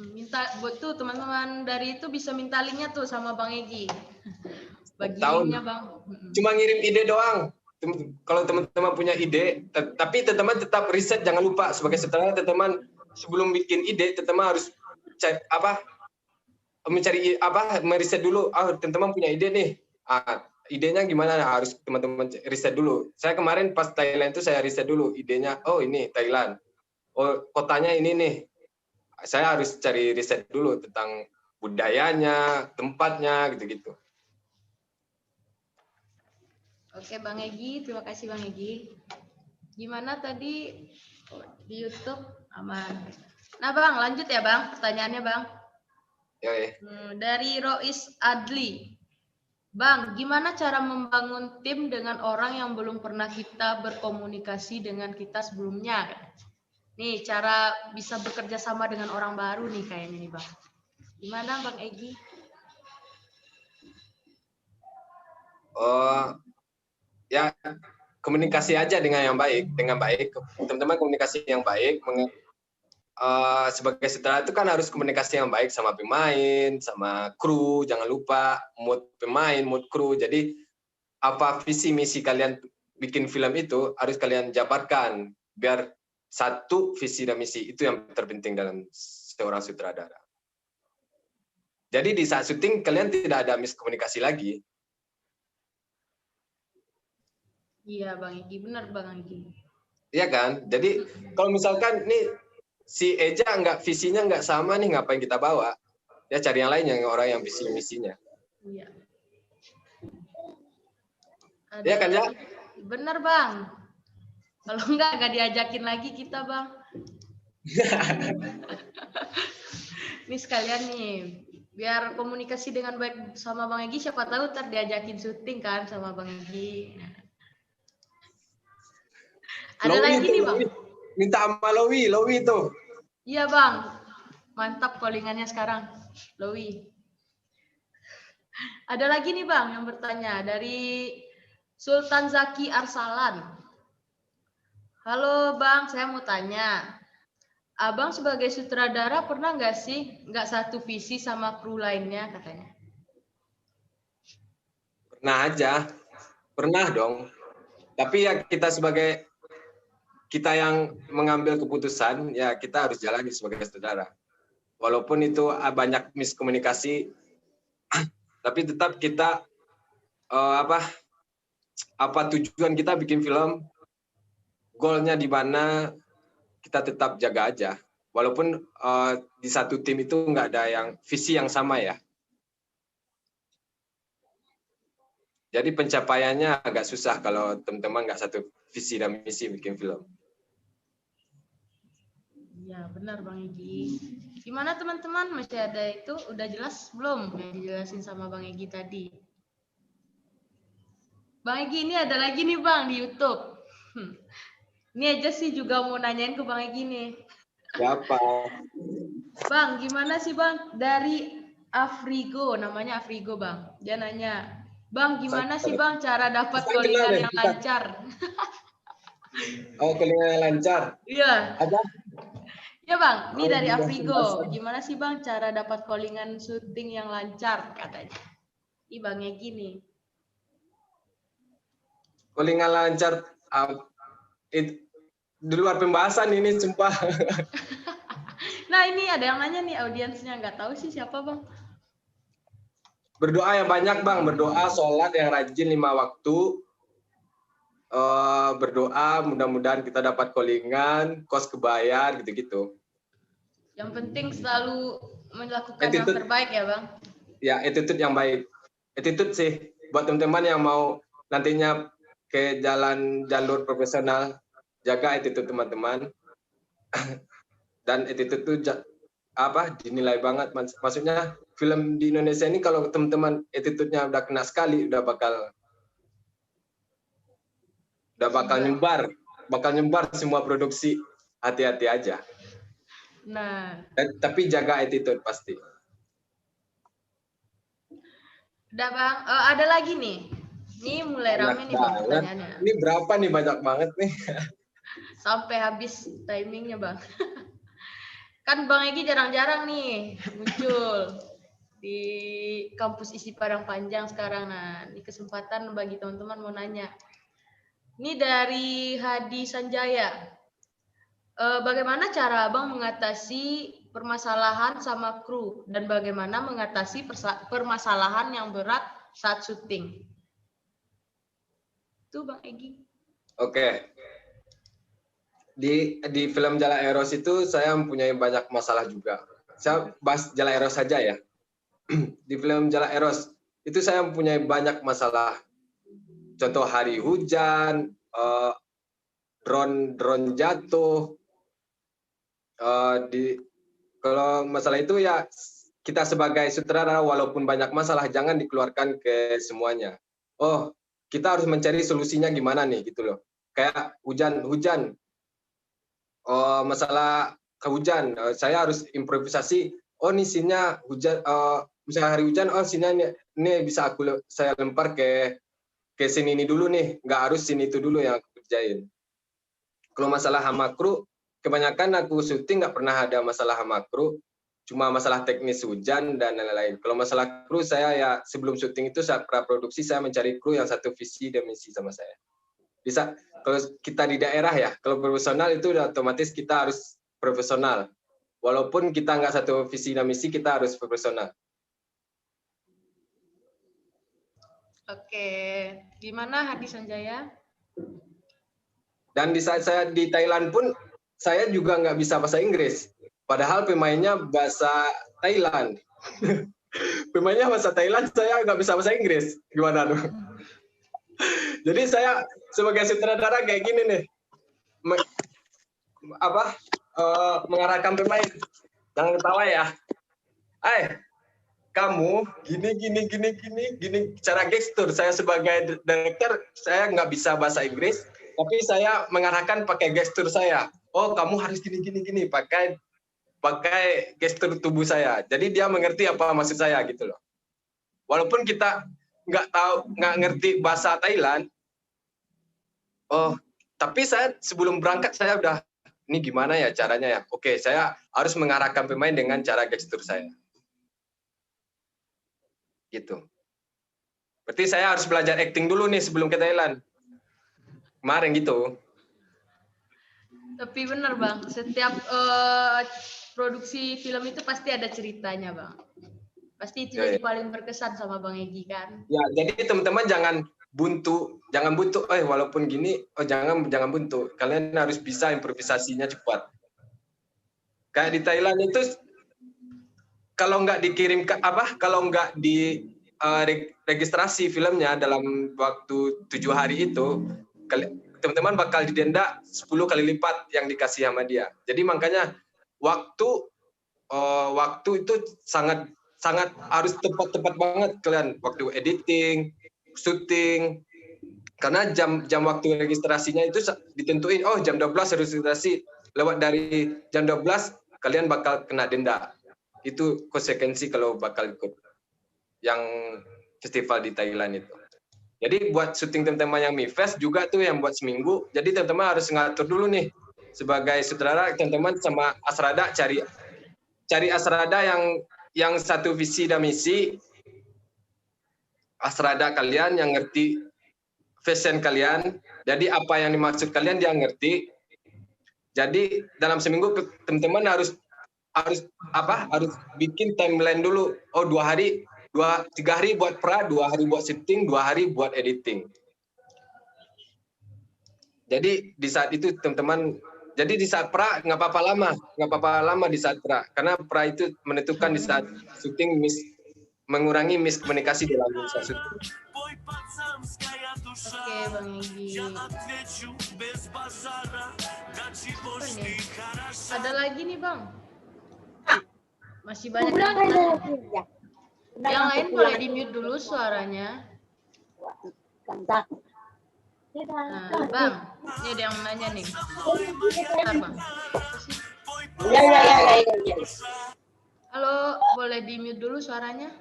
Minta buat tuh teman-teman dari itu bisa minta linknya tuh sama Bang Egi. Bagi Tahun. linknya Bang. Cuma ngirim ide doang. Kalau teman-teman punya ide, tapi teman-teman tetap riset, jangan lupa sebagai sutradara teman-teman sebelum bikin ide teman-teman harus meriset dulu. Teman-teman punya ide nih. Idenya gimana, harus teman-teman riset dulu. Saya kemarin pas Thailand itu saya riset dulu idenya. Oh ini Thailand. Oh kotanya ini nih. Saya harus cari riset dulu tentang budayanya, tempatnya, gitu-gitu. Oke Bang Egi, terima kasih Bang Egi. Gimana tadi di YouTube aman. Nah Bang, lanjut ya Bang, pertanyaannya Bang. Ya. Dari Rois Adli. Bang, gimana cara membangun tim dengan orang yang belum pernah kita berkomunikasi dengan kita sebelumnya? Nih, cara bisa bekerja sama dengan orang baru nih kayaknya nih Bang. Gimana Bang Egi? Ya komunikasi aja dengan baik. Teman-teman komunikasi yang baik. Sebagai sutradara itu kan harus komunikasi yang baik sama pemain, sama kru. Jangan lupa mood pemain, mood kru. Jadi apa visi misi kalian bikin film itu harus kalian jabarkan biar satu visi dan misi. Itu yang terpenting dalam seorang sutradara. Jadi di saat syuting kalian tidak ada miskomunikasi lagi. Iya Bang Egi, benar Bang Egi. Iya kan? Jadi kalau misalkan nih si Eja visinya nggak sama nih, ngapain kita bawa? Ya cari yang lain, yang orang yang visi misinya. Iya. Iya kan ya? Bener Bang. Kalau nggak diajakin lagi kita Bang. Ini sekalian nih, biar komunikasi dengan baik sama Bang Egi, siapa tahu ntar diajakin syuting kan sama Bang Egi. Ada Lowi lagi nih Bang. Minta sama Lowi tuh. Iya Bang, mantap callingannya sekarang, Lowi. Ada lagi nih Bang yang bertanya dari Sultan Zaki Arsalan. Halo Bang, saya mau tanya. Abang sebagai sutradara pernah nggak sih nggak satu visi sama kru lainnya katanya? Pernah aja, pernah dong. Tapi ya kita yang mengambil keputusan, ya kita harus jalani sebagai sutradara. Walaupun itu banyak miskomunikasi, tapi tetap kita apa tujuan kita bikin film, goalnya di mana, kita tetap jaga aja. Walaupun di satu tim itu nggak ada yang visi yang sama ya. Jadi pencapaiannya agak susah kalau teman-teman nggak satu visi dan misi bikin film. Ya benar Bang Egi. Gimana teman-teman, masih ada itu udah jelas belum yang dijelasin sama Bang Egi tadi? Bang Egi, ini ada lagi nih Bang di YouTube. Ini aja sih juga mau nanyain ke Bang Egi nih. Siapa? Bang, gimana sih Bang? Dari Afrigo, namanya Afrigo Bang. Dia nanya, Bang gimana sih Bang cara dapat callingan yang lancar? Oh, callingan yang lancar? Iya. Apa? Ya Bang, ini dari Afrigo. Gimana sih Bang cara dapat callingan syuting yang lancar katanya? Ini Bang Egi nih. Callingan lancar di luar pembahasan ini sumpah. Nah ini ada yang nanya nih, audiensnya nggak tahu sih siapa Bang. Berdoa yang banyak Bang, berdoa, sholat yang rajin 5 waktu. Berdoa mudah-mudahan kita dapat callingan, kos kebayar gitu-gitu. Yang penting selalu melakukan yang terbaik ya Bang. Ya, attitude yang baik. Attitude sih buat teman-teman yang mau nantinya ke jalur profesional, jaga attitude teman-teman. Dan attitude itu dinilai banget. Maksudnya film di Indonesia ini kalau teman-teman attitude-nya udah kena sekali, udah bakal nyebar semua produksi. Hati-hati aja. Nah, Tapi jaga attitude pasti. udah Bang, ada lagi nih. Ini mulai rame nih Bang pertanyaannya. Ini berapa nih, banyak banget nih. Sampai habis timingnya Bang. Kan Bang Egi jarang-jarang nih muncul di kampus isi Padang Panjang sekarang. Nah, ini kesempatan bagi teman-teman mau nanya. Ini dari Hadi Sanjaya. Bagaimana cara Abang mengatasi permasalahan sama kru dan bagaimana mengatasi permasalahan yang berat saat syuting? Itu Bang Egi. Oke. Di film Jala Eros itu saya mempunyai banyak masalah juga. Saya bahas Jala Eros saja ya. Di film Jala Eros itu saya mempunyai banyak masalah. Contoh hari hujan, drone jatuh. Kalau masalah itu ya kita sebagai sutradara walaupun banyak masalah jangan dikeluarkan ke semuanya. Oh, kita harus mencari solusinya gimana nih gitu loh. Kayak hujan. Oh, masalah kehujan, saya harus improvisasi. Oh, nih scene-nya hujan. Misalnya hari hujan, oh scene-nya ini bisa saya lempar ke scene ini dulu nih. Nggak harus scene itu dulu yang aku kerjain. Kalau masalah sama kru, kebanyakan aku syuting nggak pernah ada masalah sama kru. Cuma masalah teknis hujan dan lain-lain. Kalau masalah kru, saya ya sebelum syuting itu saat praproduksi saya mencari kru yang satu visi dan misi sama saya. Bisa kalau kita di daerah ya, kalau profesional itu udah otomatis kita harus profesional. Walaupun kita nggak satu visi dan misi, kita harus profesional. Oke, gimana Hadi Sanjaya? Dan di saat saya di Thailand pun, saya juga nggak bisa bahasa Inggris. Padahal pemainnya bahasa Thailand. Pemainnya bahasa Thailand, saya nggak bisa bahasa Inggris. Gimana tuh? Jadi saya sebagai sutradara kayak gini nih, mengarahkan pemain, jangan ketawa ya. Kamu gini cara gestur. Saya sebagai director saya nggak bisa bahasa Inggris, tapi saya mengarahkan pakai gestur saya. Oh, kamu harus gini pakai gestur tubuh saya. Jadi dia mengerti apa maksud saya gitu loh. Walaupun kita nggak ngerti bahasa Thailand. Oh, tapi saya sebelum berangkat saya udah ini gimana ya caranya ya. Oke, saya harus mengarahkan pemain dengan cara gestur saya. Gitu. Berarti saya harus belajar acting dulu nih sebelum ke Thailand. Kemarin gitu. Tapi benar Bang, setiap produksi film itu pasti ada ceritanya Bang. Pasti itu jadi paling berkesan sama Bang Egi kan. Ya, jadi teman-teman jangan buntu. Walaupun gini, jangan buntu. Kalian harus bisa improvisasinya cepat. Kayak di Thailand itu kalau nggak dikirim kalau nggak di registrasi filmnya dalam waktu 7 hari itu, teman-teman bakal didenda 10 kali lipat yang dikasih sama dia. Jadi makanya waktu itu sangat harus tepat banget kalian waktu editing, syuting. Karena jam waktu registrasinya itu ditentuin, oh jam 12 registrasi, lewat dari jam 12 kalian bakal kena denda. Itu konsekuensi kalau bakal ikut yang festival di Thailand itu. Jadi buat syuting teman-teman yang MIFEST juga tuh yang buat seminggu. Jadi teman-teman harus ngatur dulu nih sebagai sutradara, teman-teman sama Asrada cari Asrada yang satu visi dan misi. Asrada kalian yang ngerti fashion kalian. Jadi apa yang dimaksud kalian dia ngerti. Jadi dalam seminggu teman-teman harus bikin timeline dulu. Oh 3 hari buat 2 hari buat syuting, 2 hari buat editing. Jadi di saat itu teman-teman, jadi di saat pra nggak apa-apa lama di saat pra, karena pra itu menentukan di saat syuting mengurangi miskomunikasi dalam syuting. Oke Bang Egi. Ada lagi nih Bang. Masih banyak yang nanya. Yang lain boleh di-mute dulu suaranya. Nah, Bang, ini ada yang nanya nih. Bentar, Bang. Halo, boleh di-mute dulu suaranya?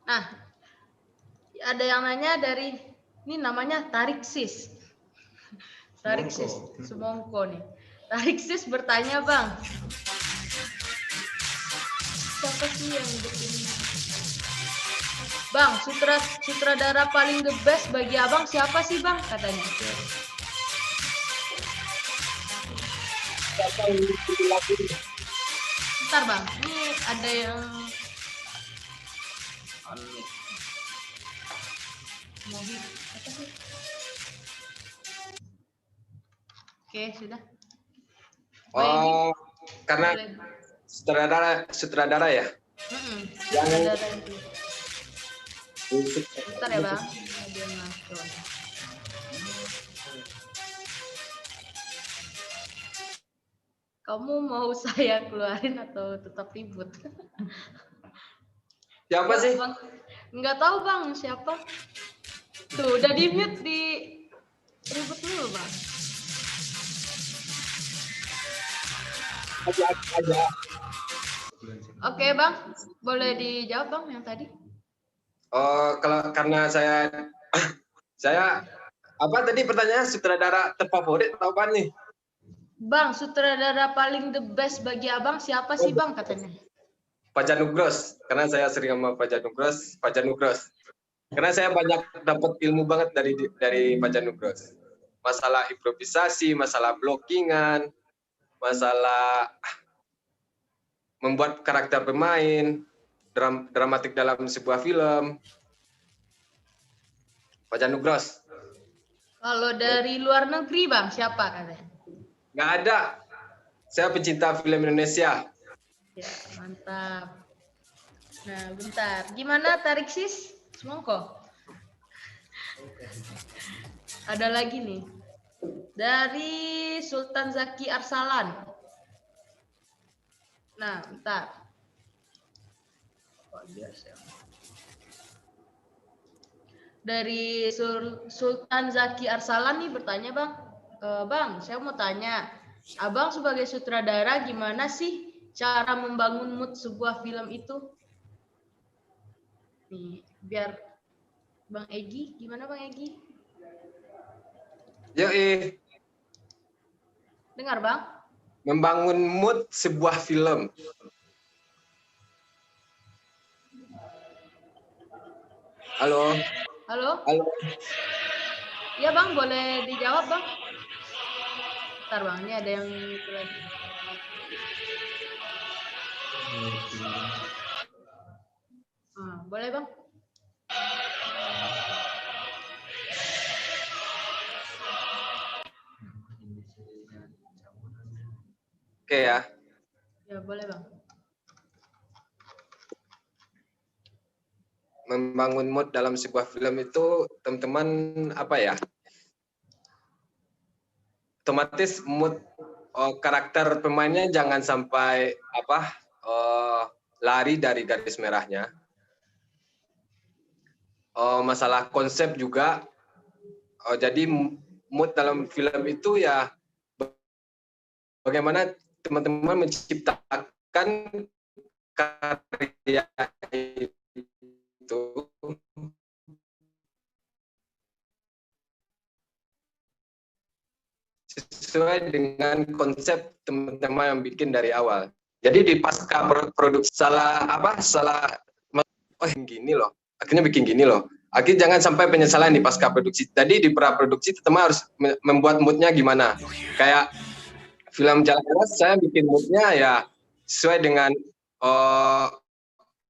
Nah, ada yang nanya dari, ini namanya Tariksis. Tariksis, Semongko nih. Tariksis bertanya, Bang. Siapa sih yang bikin? Bang, sutradara paling the best bagi abang siapa sih, Bang? Katanya. Bentar, Bang. Ini ada yang apa sih? Oke, sudah. Oh, karena sutradara ya? Sutradara itu. Bentar ya, Bang. Ada yang masuk. Kamu mau saya keluarin atau tetap ribut? Siapa sih? Nggak tahu, Bang, siapa. Tuh, udah di-mute, di ribut dulu, Bang. Aja. Oke, Bang. Boleh dijawab, Bang, yang tadi? Oh, karena saya apa tadi pertanyaan sutradara terfavorit atau apa nih? Bang, sutradara paling the best bagi abang siapa sih, Bang, katanya? Pak Janugros, karena saya sering sama Pak Janugros. Karena saya banyak dapat ilmu banget dari Pak Janugros. Masalah improvisasi, masalah blockingan, masalah membuat karakter pemain, dramatik dalam sebuah film. Pak Janugros. Kalau dari luar negeri, Bang, siapa katanya? Nggak ada. Saya pecinta film Indonesia. Ya, mantap. Nah, bentar. Gimana Tariksis? Semongko. Ada lagi nih. Dari Sultan Zaki Arsalan. Nah, bentar. Dari Sultan Zaki Arsalan nih bertanya, Bang. Bang, saya mau tanya, abang sebagai sutradara gimana sih cara membangun mood sebuah film itu? Nih, biar Bang Egi, gimana Bang Egi? Yoi. Dengar, Bang? Membangun mood sebuah film. Halo. Halo? Halo. Ya, Bang, boleh dijawab, Bang? Bentar, Bang, ini ada yang itu lagi. Boleh, Bang? Oke ya. Ya, boleh, Bang. Membangun mood dalam sebuah film itu, teman-teman, apa ya? Otomatis mood karakter pemainnya jangan sampai lari dari garis merahnya. Masalah konsep juga. Jadi mood dalam film itu ya bagaimana teman-teman menciptakan karya itu sesuai dengan konsep teman-teman yang bikin dari awal. Jadi di pasca produksi gini loh. Akhirnya bikin gini loh. Akhirnya jangan sampai penyesalan di pasca produksi. Jadi di pra produksi teman harus membuat moodnya gimana. Kayak film Jalan Keras saya bikin moodnya ya sesuai dengan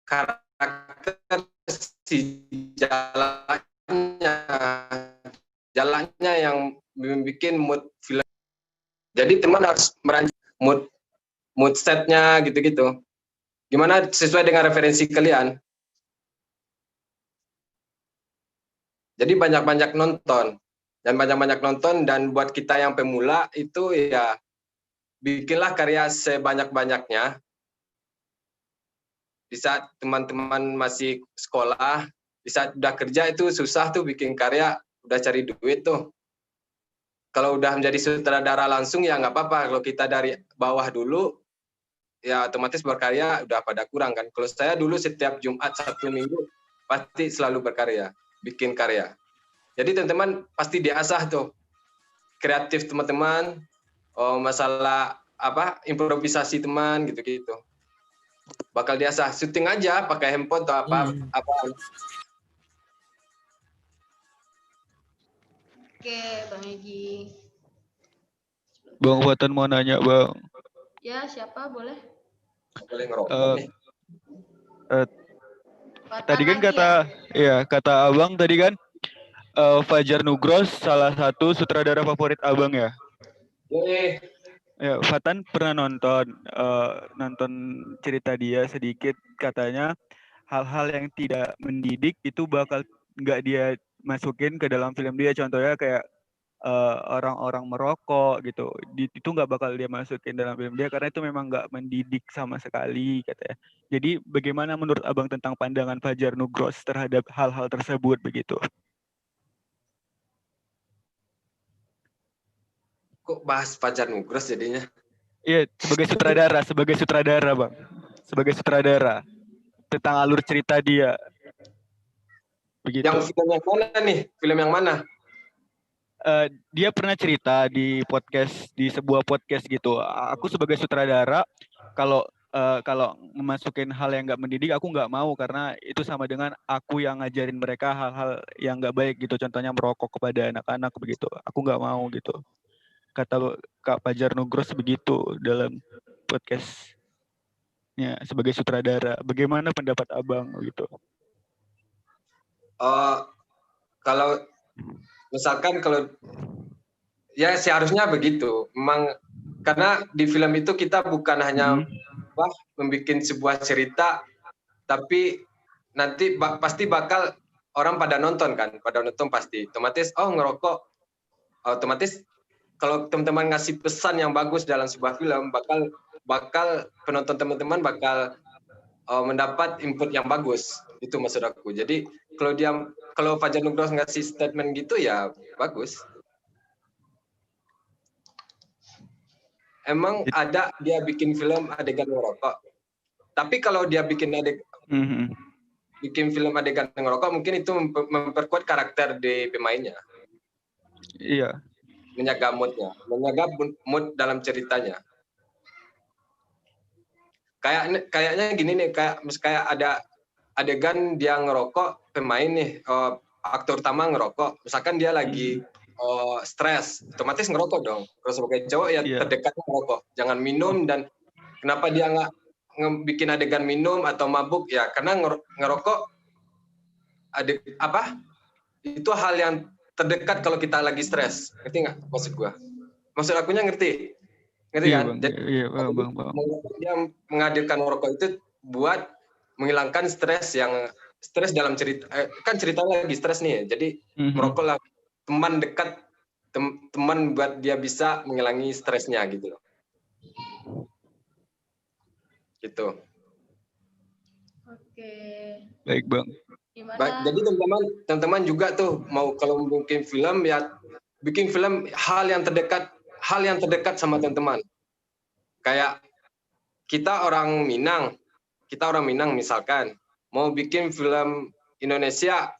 karakter si jalannya yang membuat mood film. Jadi teman harus merancang mood setnya gitu-gitu. Gimana sesuai dengan referensi kalian. Jadi banyak-banyak nonton dan buat kita yang pemula itu ya bikinlah karya sebanyak-banyaknya. Di saat teman-teman masih sekolah, di saat udah kerja itu susah tuh bikin karya, udah cari duit tuh. Kalau udah menjadi sutradara langsung ya nggak apa-apa. Kalau kita dari bawah dulu, ya otomatis berkarya udah pada kurang kan. Kalau saya dulu setiap Jumat Sabtu Minggu pasti selalu berkarya, bikin karya. Jadi teman-teman pasti diasah tuh kreatif teman-teman, masalah apa improvisasi teman gitu-gitu. Bakal diasah, syuting aja pakai handphone atau apa. Oke, Bang Egi. Bang Fatan mau nanya, Bang. Ya, siapa boleh? Boleh ngerokok nih. Tadi kan kata Abang tadi kan Fajar Nugros salah satu sutradara favorit Abang ya. Ya, Fatan pernah nonton cerita dia sedikit, katanya hal-hal yang tidak mendidik itu bakal nggak dia masukin ke dalam film dia. Contohnya kayak orang-orang merokok gitu, itu nggak bakal dia masukin dalam film dia karena itu memang nggak mendidik sama sekali katanya. Jadi bagaimana menurut Abang tentang pandangan Fajar Nugros terhadap hal-hal tersebut begitu? Kok bahas Fajar Nugros jadinya? Iya, sebagai sutradara Bang. Sebagai sutradara tentang alur cerita dia. Begitu. Yang film yang mana nih? Film yang mana? Dia pernah cerita di sebuah podcast gitu. Aku sebagai sutradara kalau memasukin hal yang nggak mendidik aku nggak mau karena itu sama dengan aku yang ngajarin mereka hal-hal yang nggak baik gitu. Contohnya merokok kepada anak-anak begitu. Aku nggak mau gitu. Kata Kak Fajar Nugros begitu dalam podcastnya sebagai sutradara. Bagaimana pendapat Abang gitu? Kalau misalkan ya seharusnya begitu. Memang karena di film itu kita bukan hanya membuat sebuah cerita, tapi nanti pasti bakal orang pada nonton kan, pasti. Otomatis ngerokok, otomatis kalau teman-teman ngasih pesan yang bagus dalam sebuah film, bakal penonton teman-teman bakal mendapat input yang bagus. Itu maksud aku. Jadi kalau Fajar Nugros ngasih statement gitu ya bagus. Emang ada dia bikin film adegan ngerokok. Tapi kalau dia bikin film adegan ngerokok, mungkin itu memperkuat karakter di pemainnya. Iya. Menjaga mood dalam ceritanya. Kayaknya gini nih, kayak ada adegan dia ngerokok, pemain nih, aktor utama ngerokok. Misalkan dia lagi stres, otomatis ngerokok dong. Kalau sebagai cowok ya terdekat ngerokok. Jangan minum, dan kenapa dia nggak bikin adegan minum atau mabuk ya? Karena ngerokok itu hal yang terdekat kalau kita lagi stres. Ngerti nggak maksud gua? Maksud akunya ngerti kan? Jadi dia menghadirkan rokok itu buat menghilangkan stres dalam cerita. Kan ceritanya lagi stres nih, jadi merokoklah teman dekat, teman buat dia bisa menghilangi stresnya gitu loh. Gitu. Oke. Baik Bang. Jadi teman-teman juga tuh mau kalau bikin film ya bikin film hal yang terdekat sama teman-teman. Kayak kita orang Minang misalkan mau bikin film Indonesia,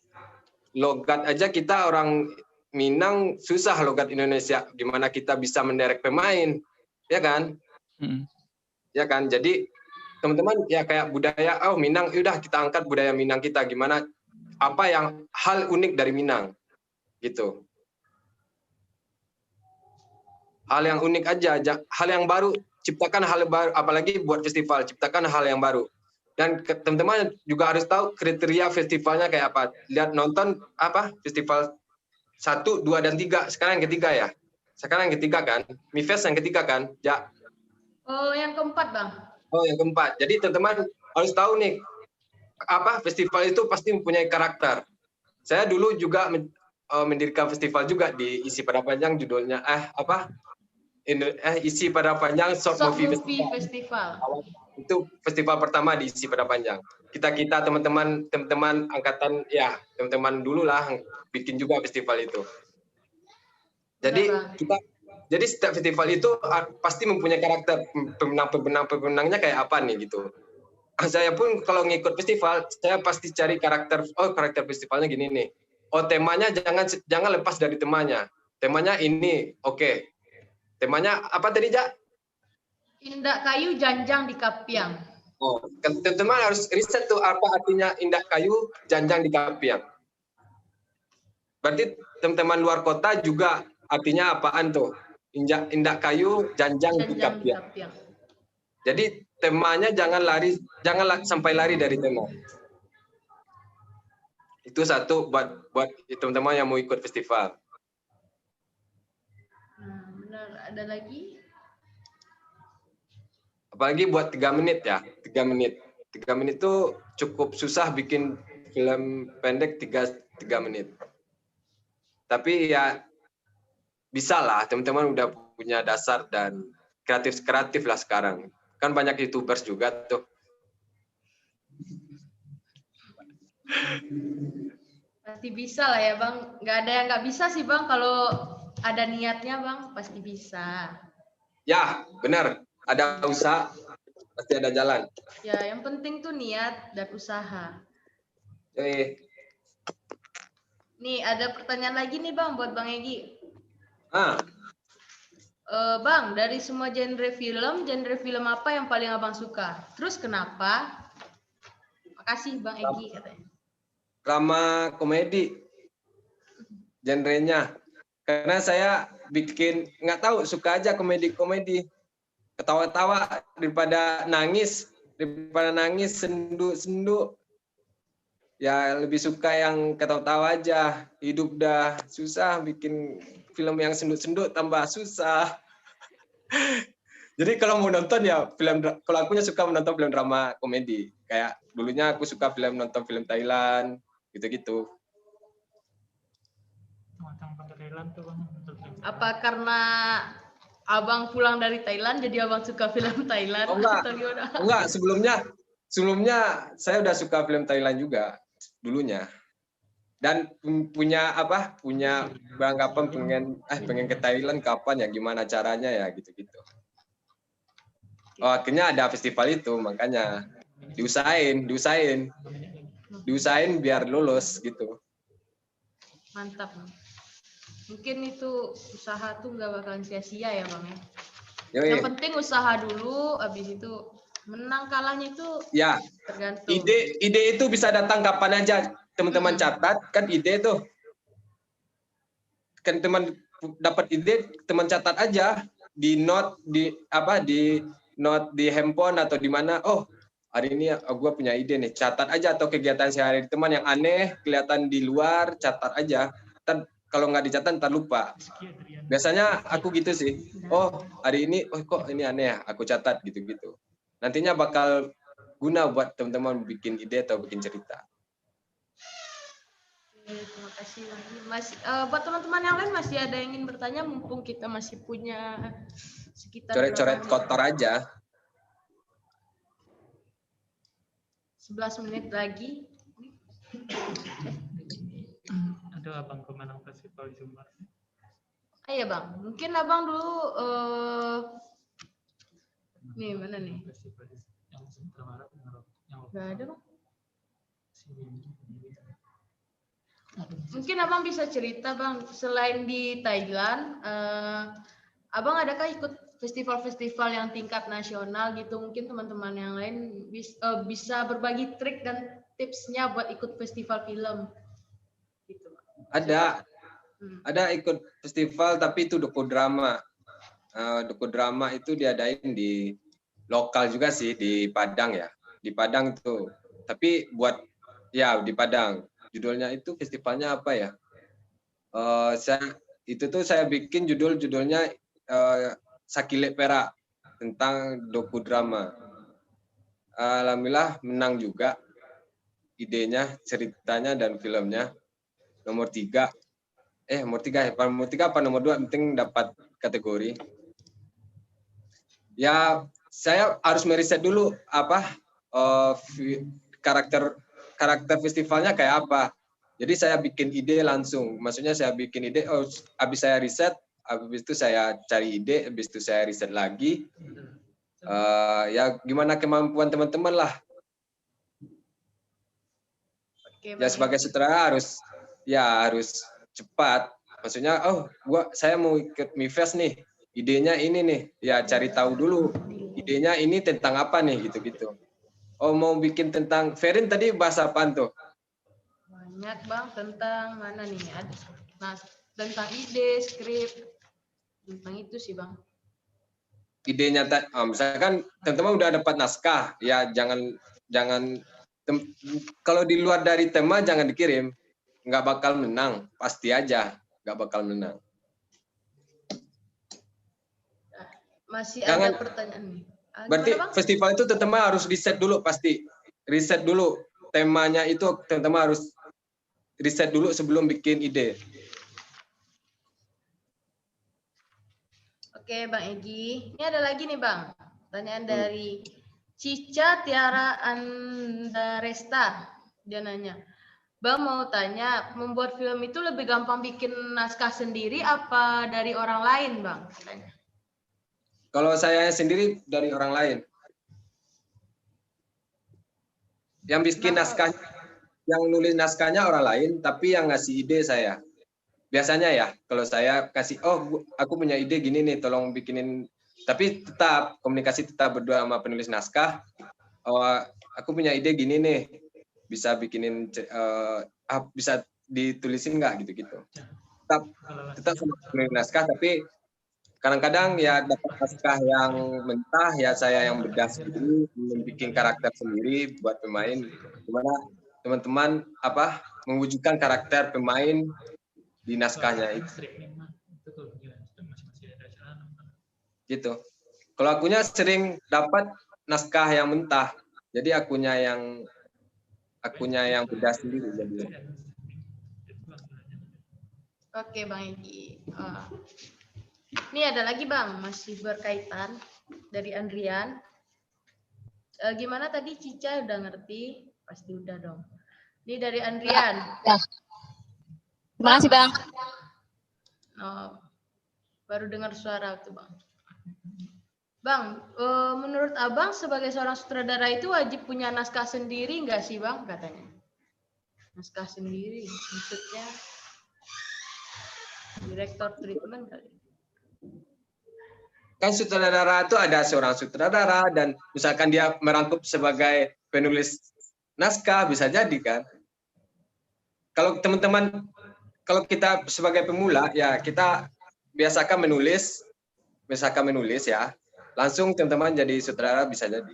logat aja kita orang Minang susah logat Indonesia. Gimana kita bisa menderek pemain, ya kan? Ya kan? Jadi teman-teman ya kayak budaya Minang, udah kita angkat budaya Minang kita, gimana apa yang hal unik dari Minang gitu. Hal yang unik aja, hal yang baru, ciptakan hal baru, apalagi buat festival, ciptakan hal yang baru. Dan teman-teman juga harus tahu kriteria festivalnya kayak apa. Lihat nonton festival 1, 2 dan 3, sekarang yang ketiga ya. Sekarang yang ketiga kan, MIFES yang ketiga kan? Ya. Oh, yang keempat, Bang. Oh, yang keempat. Jadi teman-teman harus tahu nih, festival itu pasti mempunyai karakter. Saya dulu juga mendirikan festival juga di Isi Pada Panjang, judulnya isi pada panjang short movie festival. Itu festival pertama diisi pada panjang. Kita teman-teman angkatan ya teman-teman dulu lah bikin juga festival itu. Jadi setiap festival itu pasti mempunyai karakter pemenangnya kayak apa nih gitu. Saya pun kalau ngikut festival saya pasti cari karakter festivalnya gini nih. Oh temanya jangan lepas dari temanya. Temanya ini oke. Temanya apa tadi Jak? Indak kayu janjang di Kapiang. Oh, teman-teman harus riset tuh apa artinya indak kayu janjang di Kapiang. Berarti teman-teman luar kota juga artinya apaan tuh? Indak kayu janjang di Kapiang. Jadi temanya jangan sampai lari dari tema. Itu satu buat teman-teman yang mau ikut festival. Nah, benar. Ada lagi? Apalagi buat 3 menit ya, 3 menit. 3 menit itu cukup susah bikin film pendek 3 menit. Tapi ya bisa lah, teman-teman udah punya dasar dan kreatif lah sekarang. Kan banyak YouTubers juga tuh. Pasti bisa lah ya Bang. Nggak ada yang nggak bisa sih Bang. Kalau ada niatnya Bang, pasti bisa. Ya, benar. Ada usaha, pasti ada jalan. Ya, yang penting tuh niat dan usaha. Nih, ada pertanyaan lagi nih Bang buat Bang Egi. Bang, dari semua genre film apa yang paling Abang suka? Terus kenapa? Makasih Bang Egi katanya. Drama komedi genrenya. Karena saya bikin, nggak tahu, suka aja komedi-komedi. Ketawa-tawa daripada nangis sendu-sendu. Ya lebih suka yang ketawa-tawa aja. Hidup dah susah, bikin film yang sendu-sendu tambah susah. Jadi kalau mau nonton ya kalau aku suka menonton film drama komedi. Kayak dulunya aku suka nonton film Thailand, gitu-gitu. Apa karena Abang pulang dari Thailand jadi Abang suka film Thailand? Oh, enggak, sebelumnya saya udah suka film Thailand juga dulunya. Dan punya beranggapan pengen ke Thailand kapan ya, gimana caranya ya gitu-gitu. Oh, akhirnya ada festival itu, makanya diusahain biar lulus gitu. Mantap. Mungkin itu usaha tuh nggak bakalan sia-sia ya Bang ya. Yang penting usaha dulu, habis itu menang kalahnya itu ya tergantung. Ide itu bisa datang kapan aja, teman-teman catat kan ide tuh. Kan teman dapat ide, teman catat aja di note di handphone atau di mana. Oh, hari ini gue punya ide nih, catat aja, atau kegiatan sehari teman yang aneh kelihatan di luar, catat aja. Kalau nggak dicatat ntar lupa. Biasanya aku gitu sih. Oh hari ini, kok ini aneh ya, aku catat gitu-gitu. Nantinya bakal guna buat teman-teman bikin ide atau bikin cerita. Terima kasih Mas. Buat teman-teman yang lain masih ada yang ingin bertanya, mumpung kita masih punya sekitar coret-coret kotor aja. 11 menit lagi. Ada Abang Kemenang Festival Jember. Iya Bang, mungkin Abang dulu nih mana nih? Gak ada Bang. Mungkin Abang bisa cerita Bang, selain di Thailand, Abang adakah ikut festival-festival yang tingkat nasional gitu? Mungkin teman-teman yang lain bisa berbagi trik dan tipsnya buat ikut festival film. Gitu. Ada ikut festival, tapi itu dokudrama. Dokudrama itu diadain di lokal juga sih, di Padang ya. Di Padang tuh. Tapi di Padang. Judulnya itu festivalnya apa ya? Saya bikin judulnya Sakile Perak, tentang dokudrama. Alhamdulillah menang juga idenya, ceritanya dan filmnya. Nomor 3 apa nomor 2, penting dapat kategori. Ya, saya harus meriset dulu apa karakter festivalnya kayak apa. Jadi saya bikin ide langsung. Maksudnya saya bikin ide, habis saya riset, habis itu saya cari ide, habis itu saya riset lagi. Ya gimana kemampuan teman-teman lah. Oke, Ya sebagai sutradara harus cepat. Maksudnya, saya mau ikut MIFES nih. Idenya ini nih, ya cari tahu dulu. Idenya ini tentang apa nih, gitu-gitu. Oh, mau bikin tentang, Ferin tadi bahas apaan tuh? Banyak Bang, tentang mana nih? Nah, tentang ide, skrip, tentang itu sih Bang. Idenya, misalkan teman-teman udah dapat naskah, ya jangan kalau di luar dari tema jangan dikirim, nggak bakal menang, pasti aja nggak bakal menang. Masih ada pertanyaan nih. Berarti festival itu teman-teman harus riset dulu pasti. Riset dulu temanya itu teman-teman harus riset dulu sebelum bikin ide. Oke, Bang Egi. Ini ada lagi nih, Bang. Pertanyaan dari Cica Tiara Andaresta. Dia nanya, Bang mau tanya, membuat film itu lebih gampang bikin naskah sendiri apa dari orang lain, Bang? Katanya. Kalau saya sendiri dari orang lain. Yang bikin naskah, yang nulis naskahnya orang lain, tapi yang ngasih ide saya. Biasanya ya, kalau saya kasih, aku punya ide gini nih, tolong bikinin. Tapi tetap, komunikasi tetap berdua sama penulis naskah. Aku punya ide gini nih, bisa bikinin, bisa ditulisin nggak gitu-gitu. Tetap sama penulis naskah, tapi kadang-kadang ya dapat naskah yang mentah, ya saya yang bedah sendiri, bikin karakter sendiri buat pemain. Gimana teman-teman mewujudkan karakter pemain di naskahnya itu. Gitu. Kalau akunya sering dapat naskah yang mentah, jadi akunya yang bedah sendiri. Oke, Bang Egi. Ini ada lagi Bang, masih berkaitan dari Andrian. Gimana tadi Cica udah ngerti? Pasti udah dong. Ini dari Andrian. Ya. Terima kasih Bang. Baru dengar suara tuh Bang. Bang, menurut Abang sebagai seorang sutradara itu wajib punya naskah sendiri nggak sih Bang katanya? Naskah sendiri, maksudnya direktor treatment kali. Kan sutradara itu ada seorang sutradara dan misalkan dia merangkup sebagai penulis naskah bisa jadi kan. Kalau teman-teman, kalau kita sebagai pemula ya kita biasakan menulis ya, langsung teman-teman jadi sutradara bisa jadi.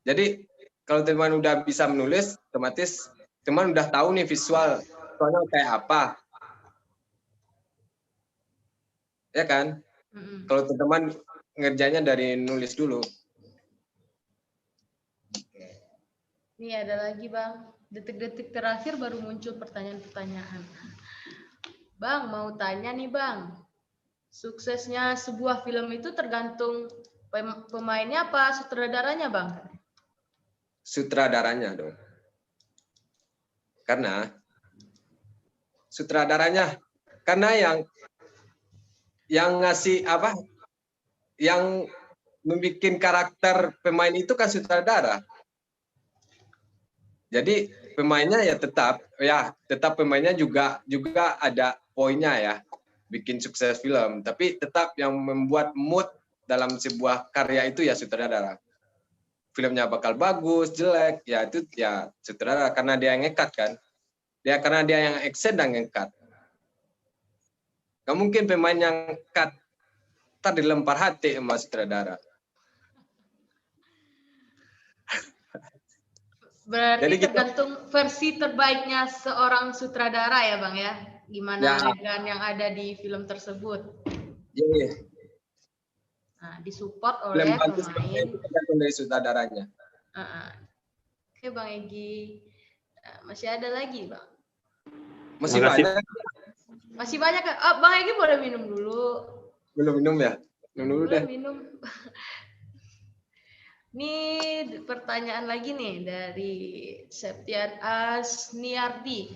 Jadi kalau teman udah bisa menulis, otomatis teman udah tahu nih visualnya kayak apa, ya kan? Kalau teman-teman ngerjainnya dari nulis dulu. Ini ada lagi Bang, detik-detik terakhir baru muncul pertanyaan-pertanyaan. Bang, mau tanya nih Bang, suksesnya sebuah film itu tergantung pemainnya apa sutradaranya Bang? Sutradaranya dong. Karena sutradaranya, karena yang ngasih yang membuat karakter pemain itu kan sutradara. Jadi pemainnya ya tetap pemainnya juga ada poinnya ya, bikin sukses film. Tapi tetap yang membuat mood dalam sebuah karya itu ya sutradara. Filmnya bakal bagus, jelek, ya itu ya sutradara karena dia yang ngekat kan. Karena dia yang action dan ngekat. Gak mungkin pemain yang cut dilempar hati sama sutradara. Berarti jadi tergantung versi terbaiknya seorang sutradara ya Bang ya? Gimana adegan yang ada di film tersebut. Iya. Nah, disupport oleh pemain. Tergantung dari sutradaranya. Oke Bang Egi. Masih ada lagi Bang? Masih banyak. Masih banyak kan? Bang Egi boleh minum dulu. Belum minum ya? Minum dulu deh. Minum. Ini pertanyaan lagi nih dari Septian Asniardi.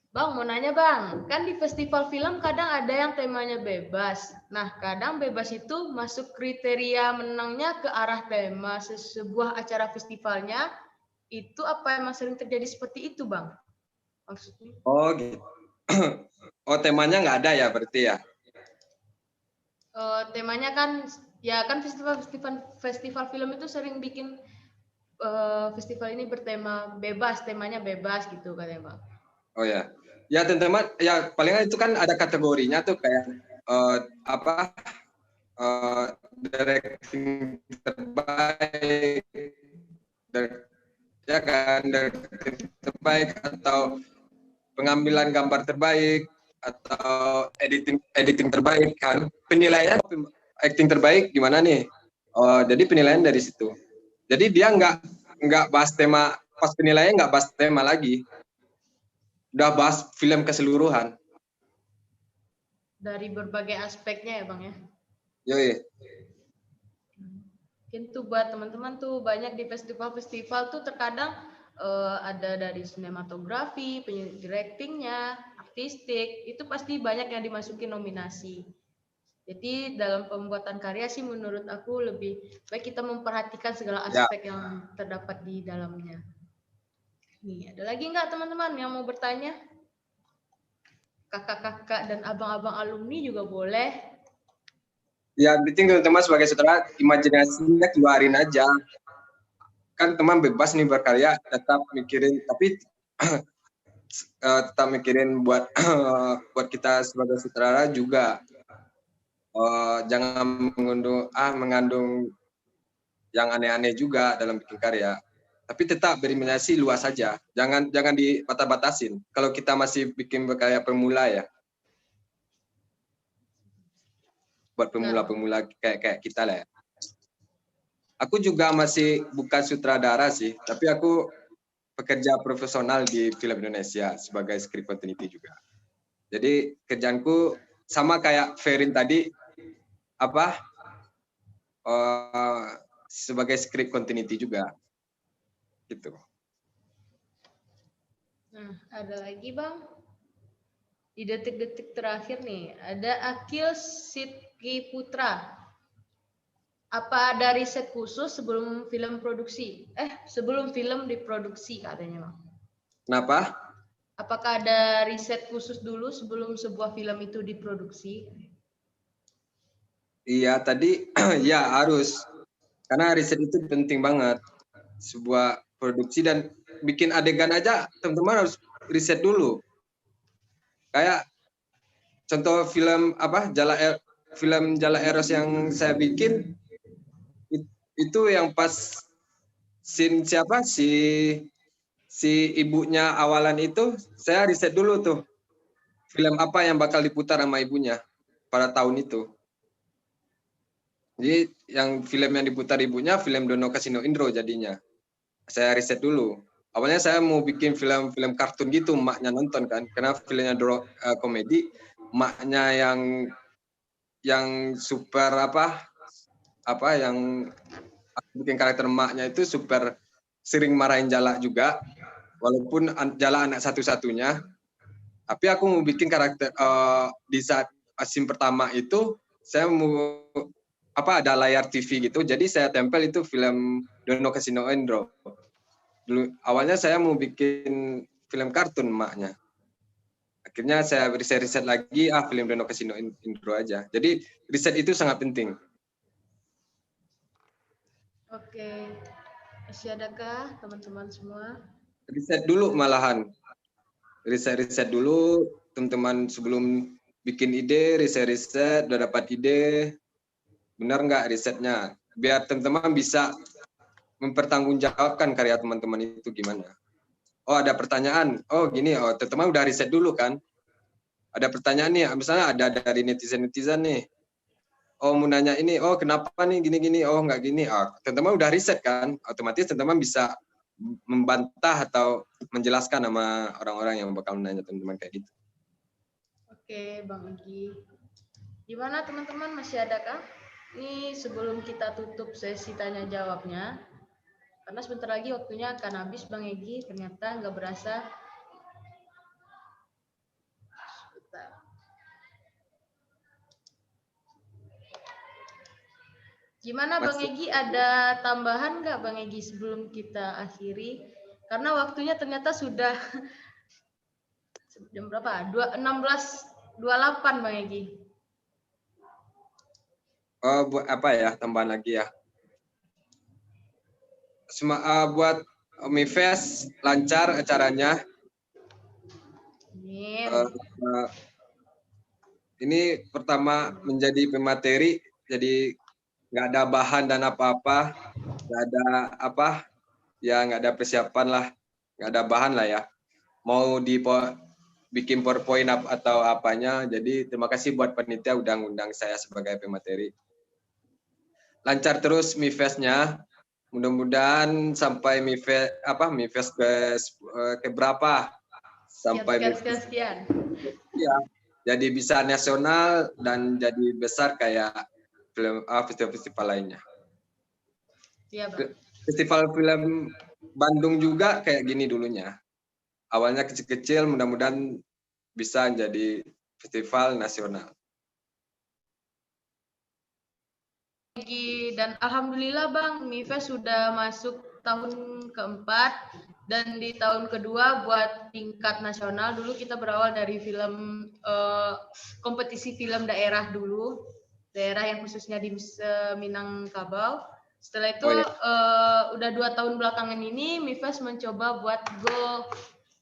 Bang, mau nanya bang, kan di festival film kadang ada yang temanya bebas. Nah, kadang bebas itu masuk kriteria menangnya ke arah tema sebuah acara festivalnya. Itu apa emang sering terjadi seperti itu bang? Maksudnya? Oh gitu. Oh temanya nggak ada ya berarti ya? Temanya kan, ya kan festival film itu sering bikin festival ini bertema bebas, temanya bebas gitu katanya bang. Oh ya. Ya teman-teman, ya palingan itu kan ada kategorinya tuh kayak apa directing terbaik, ya kan directing terbaik atau pengambilan gambar terbaik atau editing terbaik kan. Penilaian acting terbaik gimana nih? Jadi penilaian dari situ. Jadi dia nggak bahas tema, pas penilaian nggak bahas tema lagi. Udah bahas film keseluruhan. Dari berbagai aspeknya ya bang ya. Yoi. Mungkin tuh buat teman-teman tuh banyak di festival-festival tuh terkadang ada dari sinematografi, directingnya, artistik, itu pasti banyak yang dimasuki nominasi. Jadi dalam pembuatan karya sih menurut aku lebih baik kita memperhatikan segala aspek yang terdapat di dalamnya. Nih, ada lagi nggak teman-teman yang mau bertanya? Kakak-kakak dan abang-abang alumni juga boleh. Ya, penting teman-teman sebagai sutradara imajinasinya keluarin aja. Kan teman bebas nih berkarya, tetap mikirin, tapi tetap mikirin buat buat kita sebagai sutradara juga. Jangan mengandung yang aneh-aneh juga dalam bikin karya. Tapi tetap berimajinasi luas saja. Jangan dibatas-batasin. Kalau kita masih bikin berkarya pemula ya. Buat pemula-pemula kayak kita lah ya. Aku juga masih bukan sutradara sih, tapi aku pekerja profesional di film Indonesia sebagai script continuity juga. Jadi kerjaanku sama kayak Ferin tadi, sebagai script continuity juga. Gitu. Nah, ada lagi bang. Di detik-detik terakhir nih, ada Akil Sidki Putra. Apa ada riset khusus sebelum film produksi? Sebelum film diproduksi katanya bang. Kenapa? Apakah ada riset khusus dulu sebelum sebuah film itu diproduksi? Iya tadi ya harus. Karena riset itu penting banget. Sebuah produksi dan bikin adegan aja teman-teman harus riset dulu. Kayak contoh film film Jala Eros yang saya bikin itu yang pas scene si ibunya awalan itu saya riset dulu tuh film apa yang bakal diputar sama ibunya pada tahun itu. Jadi yang film yang diputar ibunya film Dono Kasino Indro jadinya. Saya riset dulu. Awalnya saya mau bikin film kartun gitu, emaknya nonton kan. Karena filmnya komedi, emaknya yang super yang bikin karakter emaknya itu super sering marahin Jala juga. Walaupun Jala anak satu-satunya. Tapi aku mau bikin karakter di saat scene pertama itu saya mau ada layar TV gitu. Jadi saya tempel itu film Dono Kasino Indro. Dulu awalnya saya mau bikin film kartun emaknya. Akhirnya saya riset lagi film Dono Kasino Indro aja. Jadi riset itu sangat penting. Oke. Masih adakah teman-teman semua? Riset dulu malahan. Riset dulu teman-teman sebelum bikin ide, riset, udah dapat ide. Benar nggak risetnya? Biar teman-teman bisa mempertanggungjawabkan karya teman-teman itu gimana. Oh ada pertanyaan, oh gini, teman-teman udah riset dulu kan. Ada pertanyaan nih, misalnya ada dari netizen nih. Oh mau nanya ini, oh kenapa nih gini-gini, oh nggak gini. Teman-teman udah riset kan, otomatis teman-teman bisa membantah atau menjelaskan sama orang-orang yang bakal menanya teman-teman kayak gitu. Oke, Bang Egi. Gimana teman-teman, masih ada kah? Ini sebelum kita tutup sesi tanya jawabnya, karena sebentar lagi waktunya akan habis Bang Egi, ternyata nggak berasa. Sebentar. Gimana Bang Egi, ada tambahan nggak Bang Egi sebelum kita akhiri? Karena waktunya ternyata sudah jam berapa? 16.28 Bang Egi. Buat apa ya, tambahan lagi ya. Buat Mifes lancar acaranya. Ini pertama menjadi pemateri, jadi nggak ada bahan dan apa-apa, nggak ada apa, ya nggak ada persiapan lah, nggak ada bahan lah ya. Mau bikin PowerPoint atau apanya, jadi terima kasih buat panitia udah ngundang saya sebagai pemateri. Lancar terus Mifes-nya. Mudah-mudahan sampai Mifes ke berapa? Sampai sekian. Ya, jadi bisa nasional dan jadi besar kayak festival-festival lainnya. Iya, Bang. Festival film Bandung juga kayak gini dulunya. Awalnya kecil-kecil, mudah-mudahan bisa jadi festival nasional. Dan alhamdulillah Bang, Mifes sudah masuk tahun keempat dan di tahun kedua buat tingkat nasional. Dulu kita berawal dari film kompetisi film daerah dulu, daerah yang khususnya di Minangkabau. Setelah itu udah 2 tahun belakangan ini Mifes mencoba buat go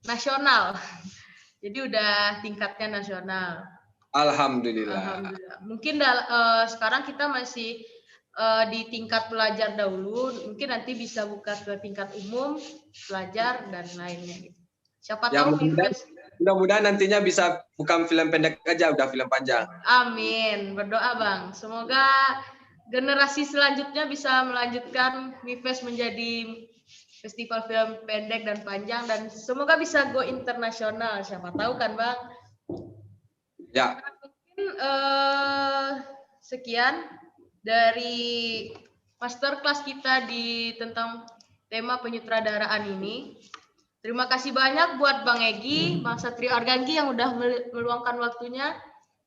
nasional. Jadi udah tingkatnya nasional. Alhamdulillah. Alhamdulillah. Mungkin sekarang kita masih di tingkat pelajar dahulu, mungkin nanti bisa buka ke tingkat umum, pelajar dan lainnya. Siapa tahu mudah-mudahan nantinya bisa bukan film pendek aja, udah film panjang. Amin, berdoa Bang. Semoga generasi selanjutnya bisa melanjutkan Mifes menjadi festival film pendek dan panjang dan semoga bisa go internasional. Siapa tahu kan Bang? Ya. Mungkin sekian dari masterclass kita tentang tema penyutradaraan ini. Terima kasih banyak buat Bang Egi, Bang Satrio Argangi yang udah meluangkan waktunya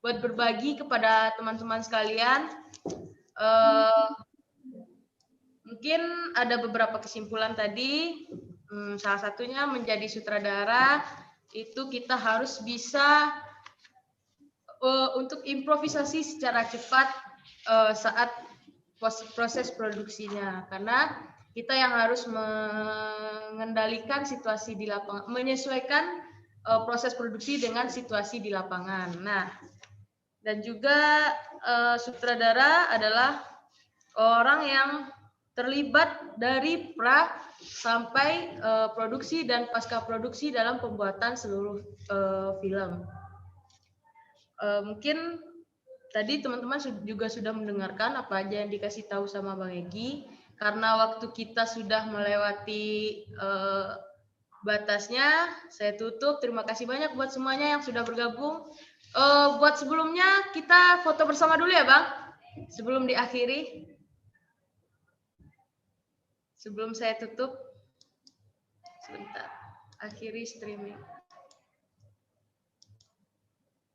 buat berbagi kepada teman-teman sekalian. Mungkin ada beberapa kesimpulan tadi. Salah satunya menjadi sutradara itu kita harus bisa untuk improvisasi secara cepat saat proses produksinya, karena kita yang harus mengendalikan situasi di lapangan, menyesuaikan proses produksi dengan situasi di lapangan. Nah, dan juga sutradara adalah orang yang terlibat dari pra sampai produksi dan pasca produksi dalam pembuatan seluruh film. Mungkin tadi teman-teman juga sudah mendengarkan apa aja yang dikasih tahu sama Bang Egi. Karena waktu kita sudah melewati batasnya, saya tutup. Terima kasih banyak buat semuanya yang sudah bergabung. Buat sebelumnya kita foto bersama dulu ya Bang, sebelum diakhiri. Sebelum saya tutup, sebentar, akhiri streaming.